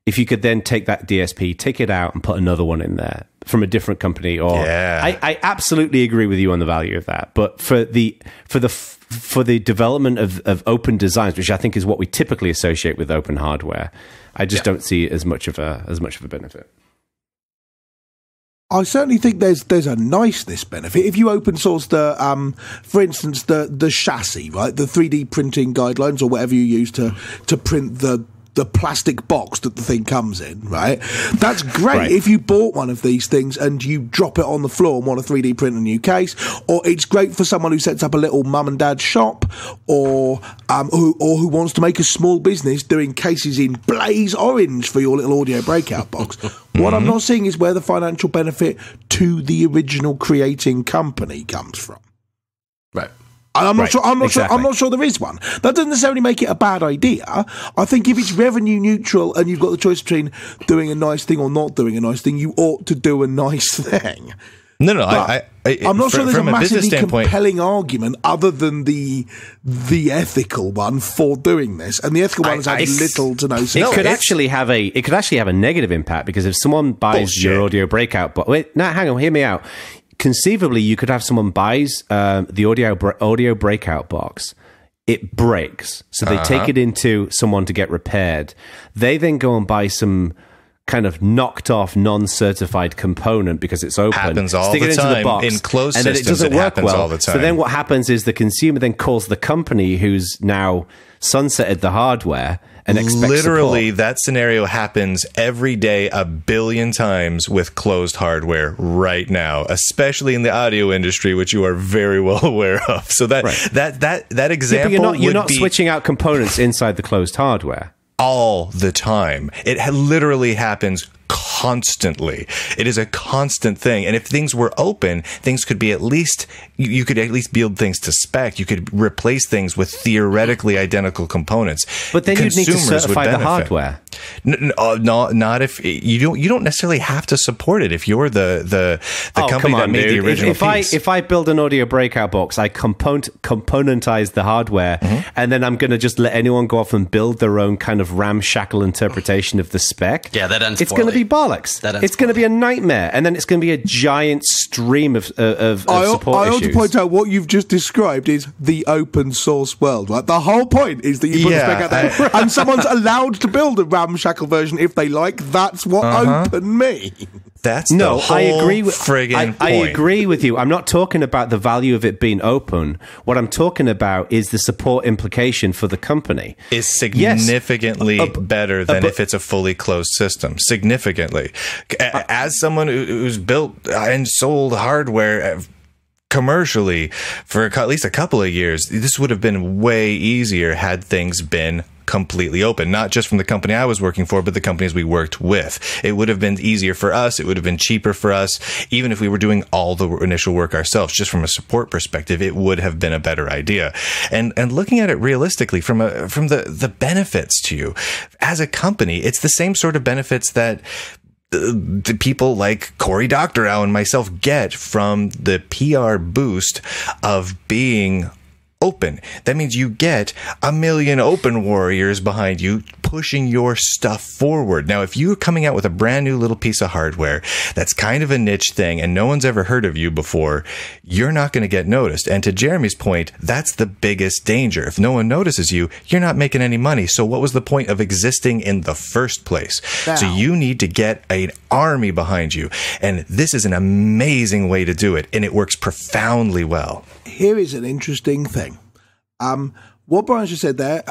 If you could then take that DSP, take it out and put another one in there, from a different company, or I absolutely agree with you on the value of that. But for the development of open designs, which I think is what we typically associate with open hardware, I just don't see as much of a benefit. I certainly think there's a niceness benefit if you open source the, for instance, the chassis, right, the 3D printing guidelines or whatever you use to print the plastic box that the thing comes in, right? That's great right. If you bought one of these things and you drop it on the floor and want to 3D print a new case, or it's great for someone who sets up a little mum and dad shop, or who wants to make a small business doing cases in blaze orange for your little audio breakout box. What I'm not seeing is where the financial benefit to the original creating company comes from. Right. I'm not sure. I'm not sure there is one. That doesn't necessarily make it a bad idea. I think if it's revenue neutral and you've got the choice between doing a nice thing or not doing a nice thing, you ought to do a nice thing. No, I'm not sure there's a massively compelling argument other than the ethical one for doing this, and the ethical one has had little to no. It could actually have a negative impact, because if someone buys your audio breakout, hang on, hear me out. Conceivably, you could have someone buys the audio breakout box. It breaks, so they take it into someone to get repaired. They then go and buy some kind of knocked off, non-certified component because it's open. Happens all the time in closed systems. And then it doesn't work well. All the time. So then what happens is the consumer then calls the company who's now sunsetted the hardware and expects literally support. That scenario happens every day 1 billion times with closed hardware right now, especially in the audio industry, which you are very well aware of. So that example, you're not switching out components inside the closed hardware all the time. It literally happens constantly. It is a constant thing. And if things were open, things could be you could at least build things to spec. You could replace things with theoretically identical components. But then you'd need to certify the hardware. Not if you don't necessarily have to support it if you're the company that made the original piece. If I build an audio breakout box, I componentize the hardware, and then I'm going to just let anyone go off and build their own kind of ramshackle interpretation of the spec. Yeah, that ends. It's going to be bollocks. It's going to be a nightmare, and then it's going to be a giant stream of support issues. I ought to point out what you've just described is the open source world. Right? The whole point is that you put a spec out there, and someone's allowed to build a ramshackle version if they like. That's what open means. That's the whole I agree with you. I'm not talking about the value of it being open. What I'm talking about is the support implication for the company. Is significantly better than if it's a fully closed system. Significantly. As someone who's built and sold hardware commercially for at least a couple of years, this would have been way easier had things been completely open, not just from the company I was working for, but the companies we worked with. It would have been easier for us. It would have been cheaper for us. Even if we were doing all the initial work ourselves, just from a support perspective, it would have been a better idea. And looking at it realistically from the benefits to you as a company, it's the same sort of benefits that the people like Cory Doctorow and myself get from the PR boost of being open. That means you get 1 million open warriors behind you pushing your stuff forward. Now, if you're coming out with a brand new little piece of hardware that's kind of a niche thing and no one's ever heard of you before, you're not going to get noticed. And to Jeremy's point, that's the biggest danger. If no one notices you, you're not making any money. So what was the point of existing in the first place? Wow. So you need to get an army behind you. And this is an amazing way to do it. And it works profoundly well. Here is an interesting thing. What Bryan just said there,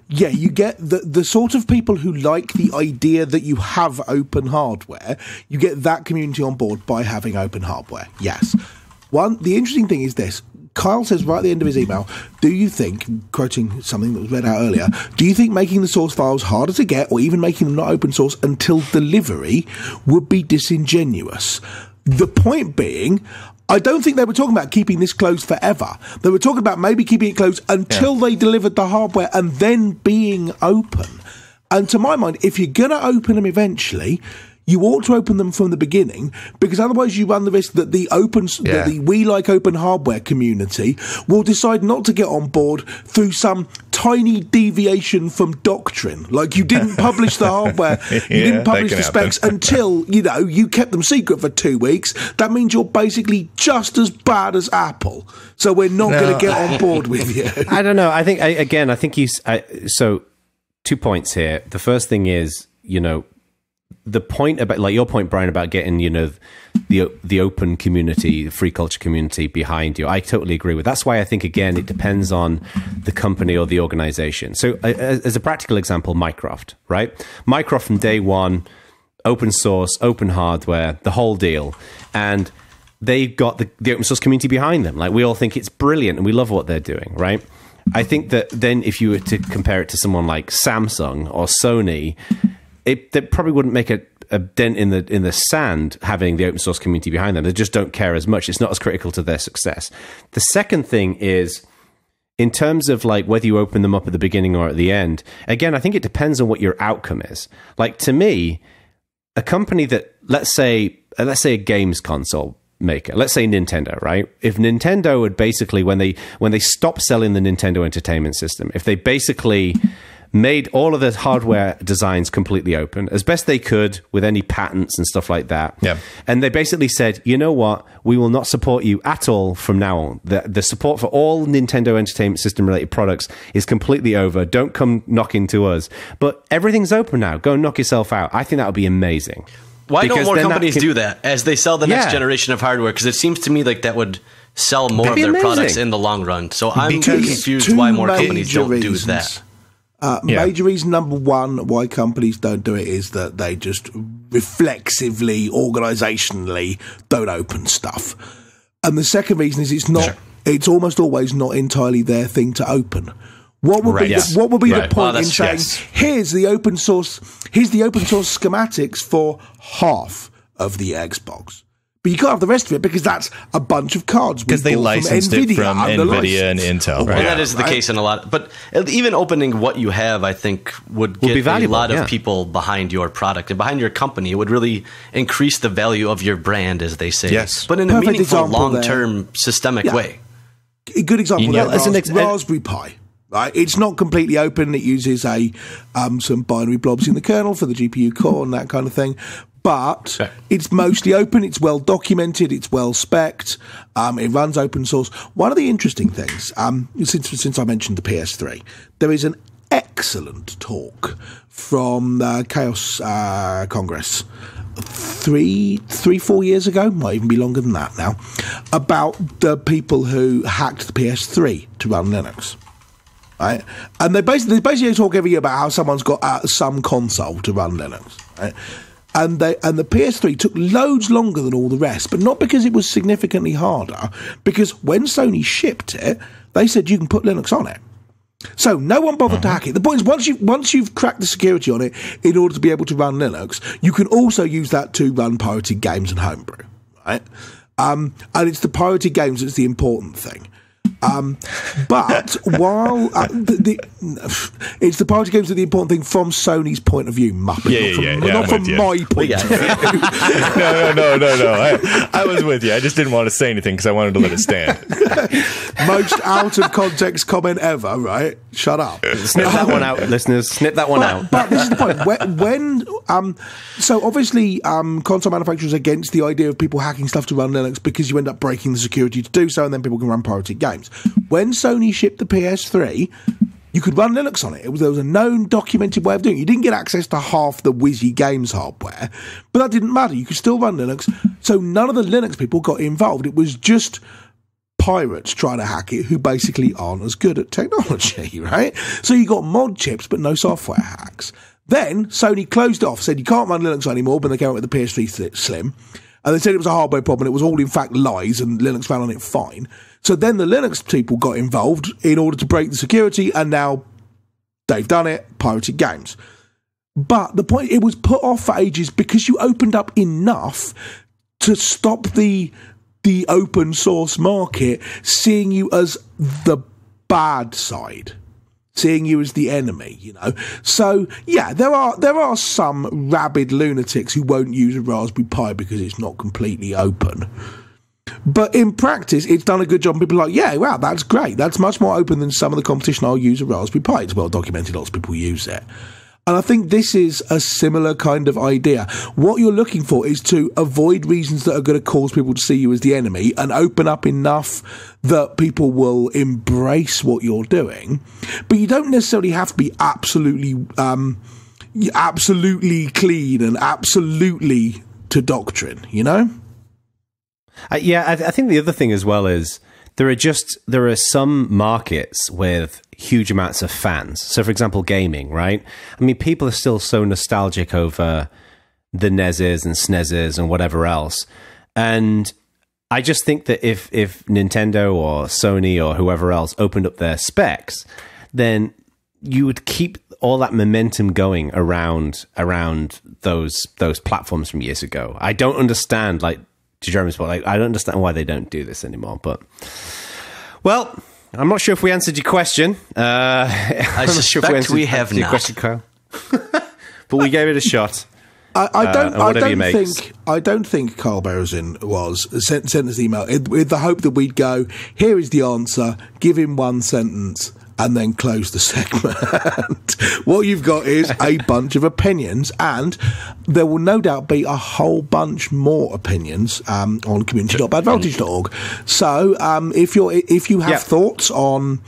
you get the sort of people who like the idea that you have open hardware. You get that community on board by having open hardware. Yes. The interesting thing is this. Kyle says right at the end of his email, do you think, quoting something that was read out earlier, do you think making the source files harder to get or even making them not open source until delivery would be disingenuous? The point being, I don't think they were talking about keeping this closed forever. They were talking about maybe keeping it closed until they delivered the hardware and then being open. And to my mind, if you're going to open them eventually, you ought to open them from the beginning, because otherwise you run the risk that the We Like Open Hardware community will decide not to get on board through some tiny deviation from doctrine. Like, you didn't publish the hardware, you didn't publish the specs until, you kept them secret for 2 weeks. That means you're basically just as bad as Apple. So we're not going to get on board with you. I don't know. I think so 2 points here. The first thing is, the point about, like your point, Bryan, about getting, the open community, the free culture community behind you, I totally agree with. That's why I think, again, it depends on the company or the organization. So as a practical example, Mycroft, right? Mycroft from day one, open source, open hardware, the whole deal. And they've got the open source community behind them. Like, we all think it's brilliant and we love what they're doing, right? I think that then if you were to compare it to someone like Samsung or Sony, they probably wouldn't make a dent in the sand having the open source community behind them. They just don't care as much. It's not as critical to their success. The second thing is, in terms of like whether you open them up at the beginning or at the end, again, I think it depends on what your outcome is. Like, to me, a company that, let's say a games console maker, let's say Nintendo, right? If Nintendo would basically, when they stopped selling the Nintendo Entertainment System, if they basically made all of the hardware designs completely open as best they could with any patents and stuff like that. Yeah. And they basically said, you know what? We will not support you at all from now on. The support for all Nintendo Entertainment System related products is completely over. Don't come knocking to us. But everything's open now. Go and knock yourself out. I think that would be amazing. Why don't more companies do that as they sell the next generation of hardware? Because it seems to me like that would sell more of their products in the long run. So I'm confused why more companies don't do that. Major reason number one why companies don't do it is that they just reflexively, organisationally don't open stuff. And the second reason is it's almost always not entirely their thing to open. What would be the point in saying, here's the open source schematics for half of the Xbox? But you can't have the rest of it because that's a bunch of cards. Because they licensed it from NVIDIA and Intel. Well, that is the case in a lot. But even opening what you have, I think, would get a lot of people behind your product and behind your company. It would really increase the value of your brand, as they say. Yes. But in a meaningful, long-term, systemic way. A good example is Raspberry Pi. Right, it's not completely open. It uses some binary blobs in the kernel for the GPU core and that kind of thing. But it's mostly open. It's well documented. It's well spec'd. It runs open source. One of the interesting things, since I mentioned the PS3, there is an excellent talk from the Chaos Congress 4 years ago, might even be longer than that now, about the people who hacked the PS3 to run Linux. Right, and they basically talk every year about how someone's got some console to run Linux, right? And the PS3 took loads longer than all the rest, but not because it was significantly harder. Because when Sony shipped it, they said you can put Linux on it. So no one bothered to hack it. The point is, once you've cracked the security on it in order to be able to run Linux, you can also use that to run pirated games and homebrew, right? And it's the pirated games that's the important thing. But while it's the party games are the important thing from Sony's point of view, Muppet, not from my point of view. No. I was with you. I just didn't want to say anything because I wanted to let it stand. Most out of context comment ever, right? Shut up. Snip that one out, listeners. Snip that one out. But this is the point. So obviously, console manufacturers are against the idea of people hacking stuff to run Linux because you end up breaking the security to do so, and then people can run pirated games. When Sony shipped the PS3, you could run Linux on it. There was a known, documented way of doing it. You didn't get access to half the Whizzy Games hardware, but that didn't matter. You could still run Linux. So none of the Linux people got involved. It was just pirates trying to hack it who basically aren't as good at technology, right? So you got mod chips, but no software hacks. Then Sony closed it off, said you can't run Linux anymore, but they came out with the PS3 Slim. And they said it was a hardware problem. It was all, in fact, lies, and Linux ran on it fine. So then the Linux people got involved in order to break the security, and now they've done it, pirated games. But the point, it was put off for ages because you opened up enough to stop the open source market seeing you as the bad side. seeing you as the enemy, you know. So yeah, there are some rabid lunatics who won't use a Raspberry Pi because it's not completely open. But in practice, it's done a good job. People are like, yeah, wow, that's great. That's much more open than some of the competition. I'll use a Raspberry Pi. It's well documented. Lots of people use it. And I think this is a similar kind of idea. What you're looking for is to avoid reasons that are going to cause people to see you as the enemy and open up enough that people will embrace what you're doing. But you don't necessarily have to be absolutely clean and absolutely to doctrine, you know? I think the other thing as well is there are some markets with huge amounts of fans. So, for example, gaming, right? I mean, people are still so nostalgic over the NESes and SNESes and whatever else. And I just think that if Nintendo or Sony or whoever else opened up their specs, then you would keep all that momentum going around those platforms from years ago. I don't understand, like, to Jeremy's point, I don't understand why they don't do this anymore. But, well, I'm not sure if we answered your question. I suspect we have not. Question, Kyle. But we gave it a shot. I don't think Carl Berezin sent us the email with the hope that we'd go, here is the answer, give him one sentence, and then close the segment. What you've got is a bunch of opinions, and there will no doubt be a whole bunch more opinions on community.badvoltage.org. So if you have thoughts on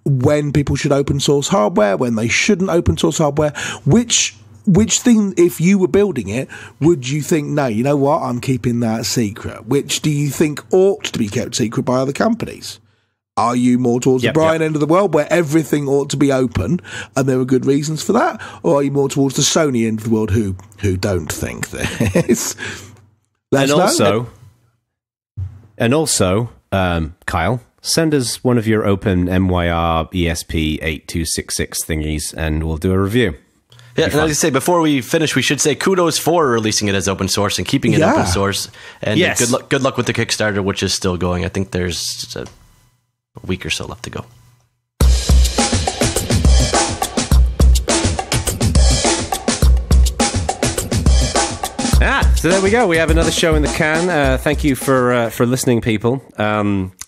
when people should open source hardware, when they shouldn't open source hardware, which thing, if you were building it, would you think, no, you know what, I'm keeping that secret? Which do you think ought to be kept secret by other companies? Are you more towards the Bryan end of the world where everything ought to be open and there are good reasons for that? Or are you more towards the Sony end of the world who don't think this? And also, Kyle, send us one of your OpenMYR ESP8266 thingies and we'll do a review. Yeah, and as I say, before we finish, we should say kudos for releasing it as open source and keeping it open source. And good luck with the Kickstarter, which is still going. I think there's a week or so left to go. So there we go. We have another show in the can. Thank you for listening, people.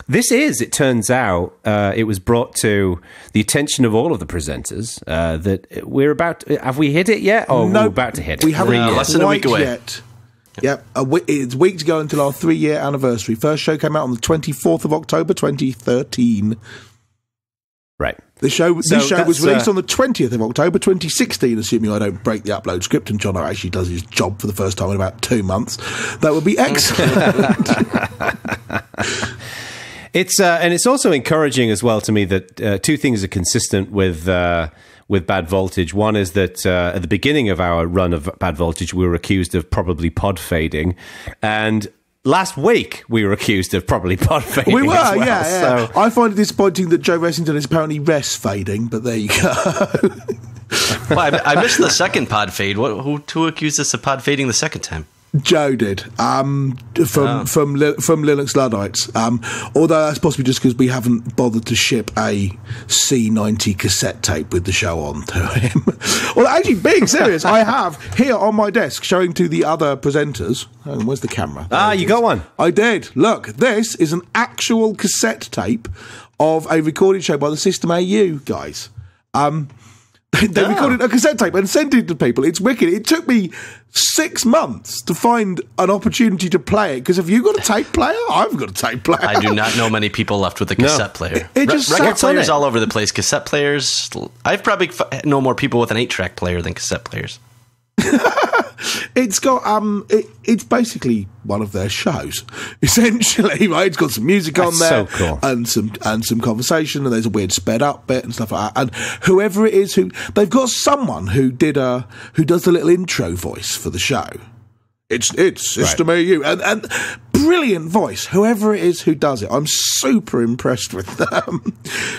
This is, it turns out, it was brought to the attention of all of the presenters that we're about to, have we hit it yet? Or we're about to hit it? We haven't less than a week away. Yet. Yep, it's a week to go until our 3-year anniversary. First show came out on the 24th of October, 2013. Right. This show was released on the 20th of October 2016, assuming I don't break the upload script and Jono actually does his job for the first time in about 2 months. That would be excellent. It's also encouraging as well to me that two things are consistent with Bad Voltage. One is that at the beginning of our run of Bad Voltage, we were accused of probably pod fading, and last week we were accused of probably pod fading. We were, as well, yeah. So. I find it disappointing that Joe Ressington is apparently rest fading, but there you go. Well, I missed the second pod fade. Who accused us of pod fading the second time? Joe did from Linux Luddites. Although that's possibly just because we haven't bothered to ship a C90 cassette tape with the show on to him. Well, actually, being serious, I have here on my desk showing to the other presenters. Oh, where's the camera? You got one. I did. Look, this is an actual cassette tape of a recorded show by the System AU guys. They recorded a cassette tape and sent it to people. It's wicked. It took me 6 months to find an opportunity to play it, because have you got a tape player? I've got a tape player. I do not know many people left with a cassette player. Record players all over the place. Cassette players. I've probably know more people with an 8-track player than cassette players. It's got it's basically one of their shows, essentially, right? It's got some music on there, so cool. and some conversation, and there's a weird sped up bit and stuff like that. And whoever it is they've got someone who does the little intro voice for the show. It's System AU, and brilliant voice. Whoever it is who does it, I'm super impressed with them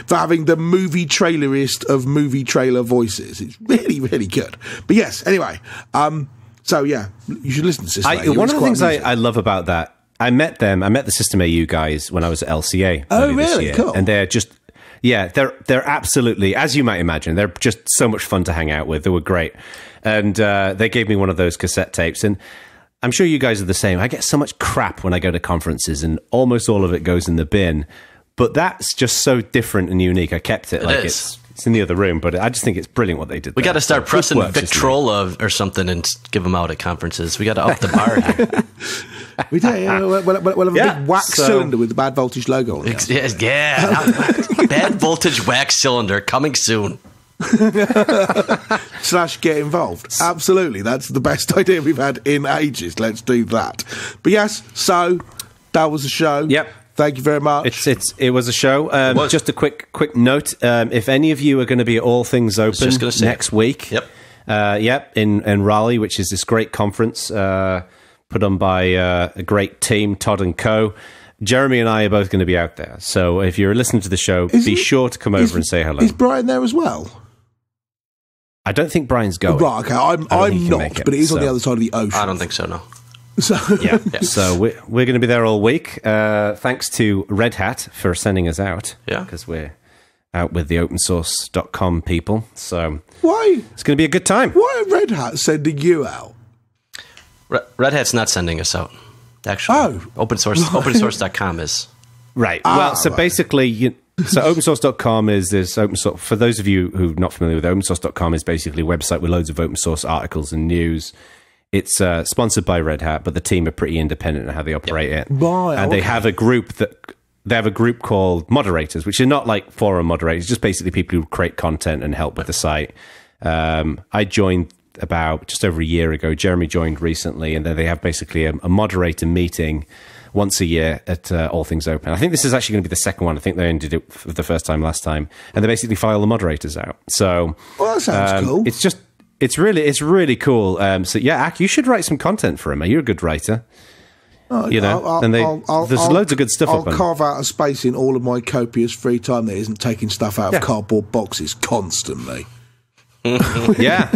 for having the movie trailerist of movie trailer voices. It's really, really good. But yes, anyway, so yeah, you should listen to System AU. One of the things I love about that, I met the System AU guys when I was at LCA. Oh, really? Year, cool. And they're just Yeah, they're absolutely, as you might imagine, they're just so much fun to hang out with. They were great. And they gave me one of those cassette tapes. And I'm sure you guys are the same. I get so much crap when I go to conferences, and almost all of it goes in the bin. But that's just so different and unique. I kept it. It's in the other room, but I just think it's brilliant what they did. We got to start pressing Victrola or something and give them out at conferences. We got to up the bar here. We do. We'll have a big wax cylinder with the Bad Voltage logo on it. Yeah. Bad Voltage wax cylinder coming soon. / get involved. Absolutely. That's the best idea we've had in ages. Let's do that. But yes, so that was a show. Yep. Thank you very much. It was a show. Just a quick note. If any of you are going to be at All Things Open next week, in Raleigh, which is this great conference put on by a great team, Todd and Co. Jeremy and I are both going to be out there. So if you're listening to the show, be sure to come over and say hello. Is Bryan there as well? I don't think Bryan's going. Right, okay. I'm not, but it is on the other side of the ocean. I don't think so, no. So So we're going to be there all week. Thanks to Red Hat for sending us out. Yeah, because we're out with the opensource.com people. So why? It's going to be a good time. Why are Red Hat sending you out? Red Hat's not sending us out. Actually, opensource.com is right. Basically, opensource.com is open source. For those of you who are not familiar with opensource.com, is basically a website with loads of open source articles and news. It's sponsored by Red Hat, but the team are pretty independent in how they operate it. Right, and they have a group called moderators, which are not like forum moderators, just basically people who create content and help with the site. I joined about just over a year ago. Jeremy joined recently, and then they have basically a moderator meeting once a year at All Things Open. I think this is actually going to be the second one. I think they only did it for the first time last time, and they basically file the moderators out. So, that sounds cool. It's really cool. So yeah, Ak, you should write some content for him. You're a good writer. There's loads of good stuff. I'll carve out a space in all of my copious free time that isn't taking stuff out of cardboard boxes constantly. Yeah.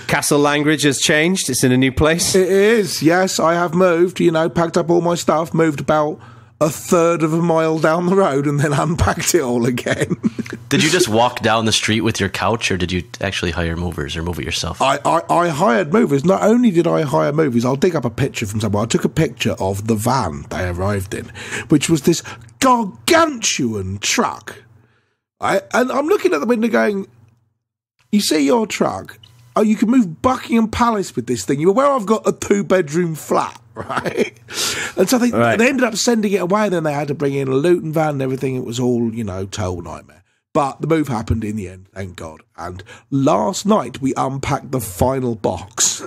Castle Langridge has changed. It's in a new place. It is. Yes, I have moved. Packed up all my stuff, moved about a third of a mile down the road, and then unpacked it all again. Did you just walk down the street with your couch, or did you actually hire movers or move it yourself? I hired movers. Not only did I hire movers, I'll dig up a picture from somewhere. I took a picture of the van they arrived in, which was this gargantuan truck. And I'm looking at the window going, you see your truck? Oh, you can move Buckingham Palace with this thing. You're aware I've got a 2-bedroom flat, right? And so they ended up sending it away, and then they had to bring in a Luton van and everything. It was all, total nightmare. But the move happened in the end, thank God. And last night we unpacked the final box.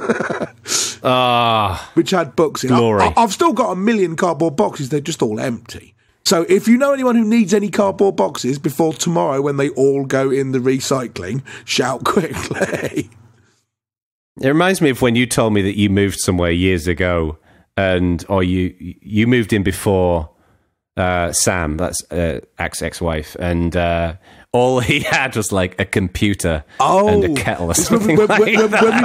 Which had books in. Glory. I've still got a million cardboard boxes. They're just all empty. So if you know anyone who needs any cardboard boxes before tomorrow when they all go in the recycling, shout quickly. It reminds me of when you told me that you moved somewhere years ago, or you moved in before Sam, that's Ak's ex-wife, and all he had was like a computer and a kettle or something when we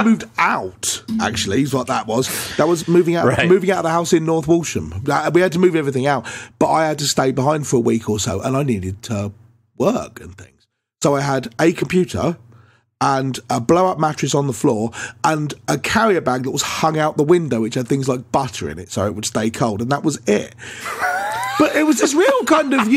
moved out, actually, is what that was. That was moving out of the house in North Walsham. We had to move everything out, but I had to stay behind for a week or so, and I needed to work and things. So I had a computer and a blow-up mattress on the floor and a carrier bag that was hung out the window, which had things like butter in it so it would stay cold, and that was it. But it was this real kind of,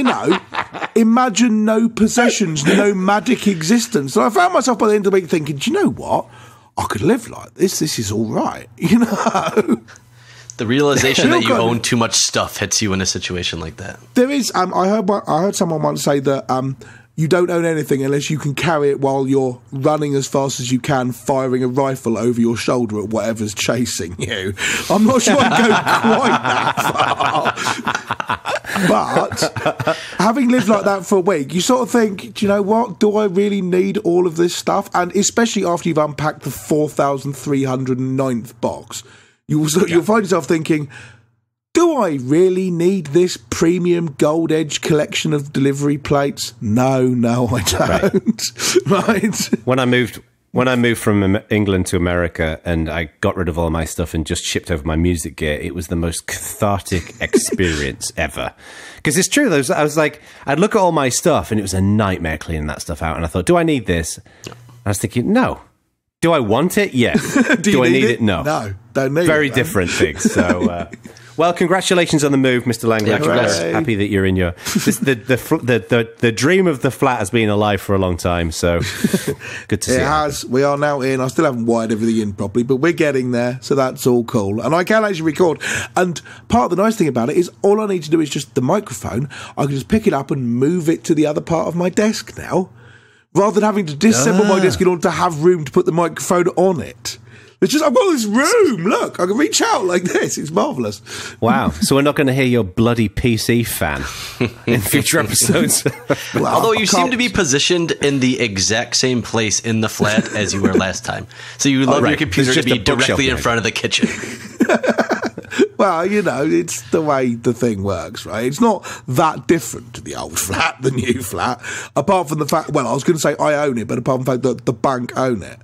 imagine no possessions, nomadic existence. So I found myself by the end of the week thinking, do you know what? I could live like this. This is all right, The realization that you own too much stuff hits you in a situation like that. There is. I heard someone once say that you don't own anything unless you can carry it while you're running as fast as you can, firing a rifle over your shoulder at whatever's chasing you. I'm not sure I'd go quite that far. But having lived like that for a week, you sort of think, do you know what? Do I really need all of this stuff? And especially after you've unpacked the 4,309th box, you'll find yourself thinking, do I really need this premium gold edge collection of delivery plates? No, I don't. Right. When I moved When I moved from England to America and I got rid of all my stuff and just shipped over my music gear, it was the most cathartic experience ever. Because it's true, I was like, I'd look at all my stuff and it was a nightmare cleaning that stuff out. And I thought, do I need this? I was thinking, no. Do I want it? Yes. do I need it? No. No, don't need Very it. different things. So, well, congratulations on the move, Mr. Langridge. Yeah, Happy that you're in your... The dream of the flat has been alive for a long time, so good to see it. It has. We are now in. I still haven't wired everything in properly, but we're getting there, so that's all cool. And I can actually record. And part of the nice thing about it is all I need to do is just the microphone. I can just pick it up and move it to the other part of my desk now, rather than having to disassemble my desk in order to have room to put the microphone on it. It's just, I've got this room. Look, I can reach out like this. It's marvellous. Wow. So we're not going to hear your bloody PC fan in future episodes. Well, Although you seem to be positioned in the exact same place in the flat as you were last time. So you love your computer to be directly in front of the kitchen. Well, you know, it's the way the thing works, right? It's not that different to the old flat, the new flat, apart from the fact, well, I was going to say I own it, but apart from the fact that the bank own it.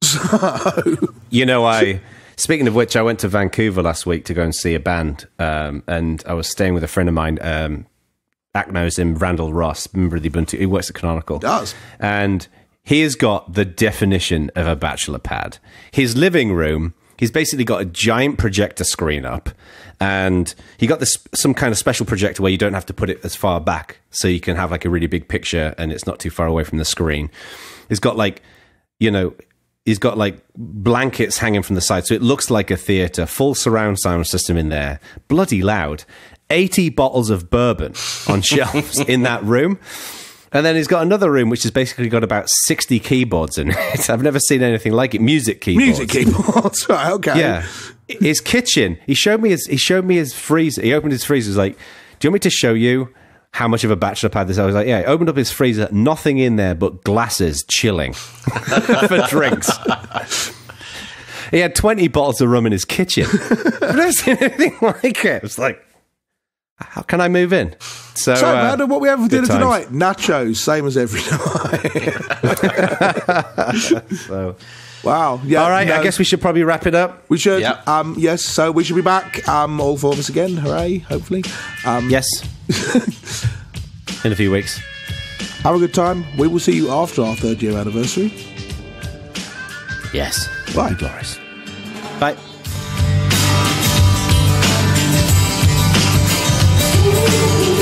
So... You know, speaking of which, I went to Vancouver last week to go and see a band, and I was staying with a friend of mine, Act knows him, Randall Ross, member of the Ubuntu, he works at Canonical. Does. And he has got the definition of a bachelor pad. His living room, he's basically got a giant projector screen up, and he got some kind of special projector where you don't have to put it as far back, so you can have like a really big picture and it's not too far away from the screen. He's got like, you know... He's got like blankets hanging from the side, so it looks like a theatre. Full surround sound system in there, bloody loud. 80 bottles of bourbon on shelves in that room, and then he's got another room which has basically got about 60 keyboards in it. I've never seen anything like it. Music keyboards, right? Okay. Yeah, his kitchen. He showed me his freezer. He opened his freezer. He was like, "Do you want me to show you how much of a bachelor pad this is?" I was like, yeah. He opened up his freezer, nothing in there but glasses chilling for drinks. He had 20 bottles of rum in his kitchen. I've never seen anything like it. It was like, how can I move in? So man, what we have for dinner times. tonight? Nachos, same as every night. So, wow. Yeah. all right, I guess we should probably wrap it up. We should. Yep. Yes. So we should be back. All four of us again. Hooray! Hopefully. Yes. In a few weeks. Have a good time. We will see you after our 3rd year anniversary. Yes. Bye. Glorious. Bye. Thank you.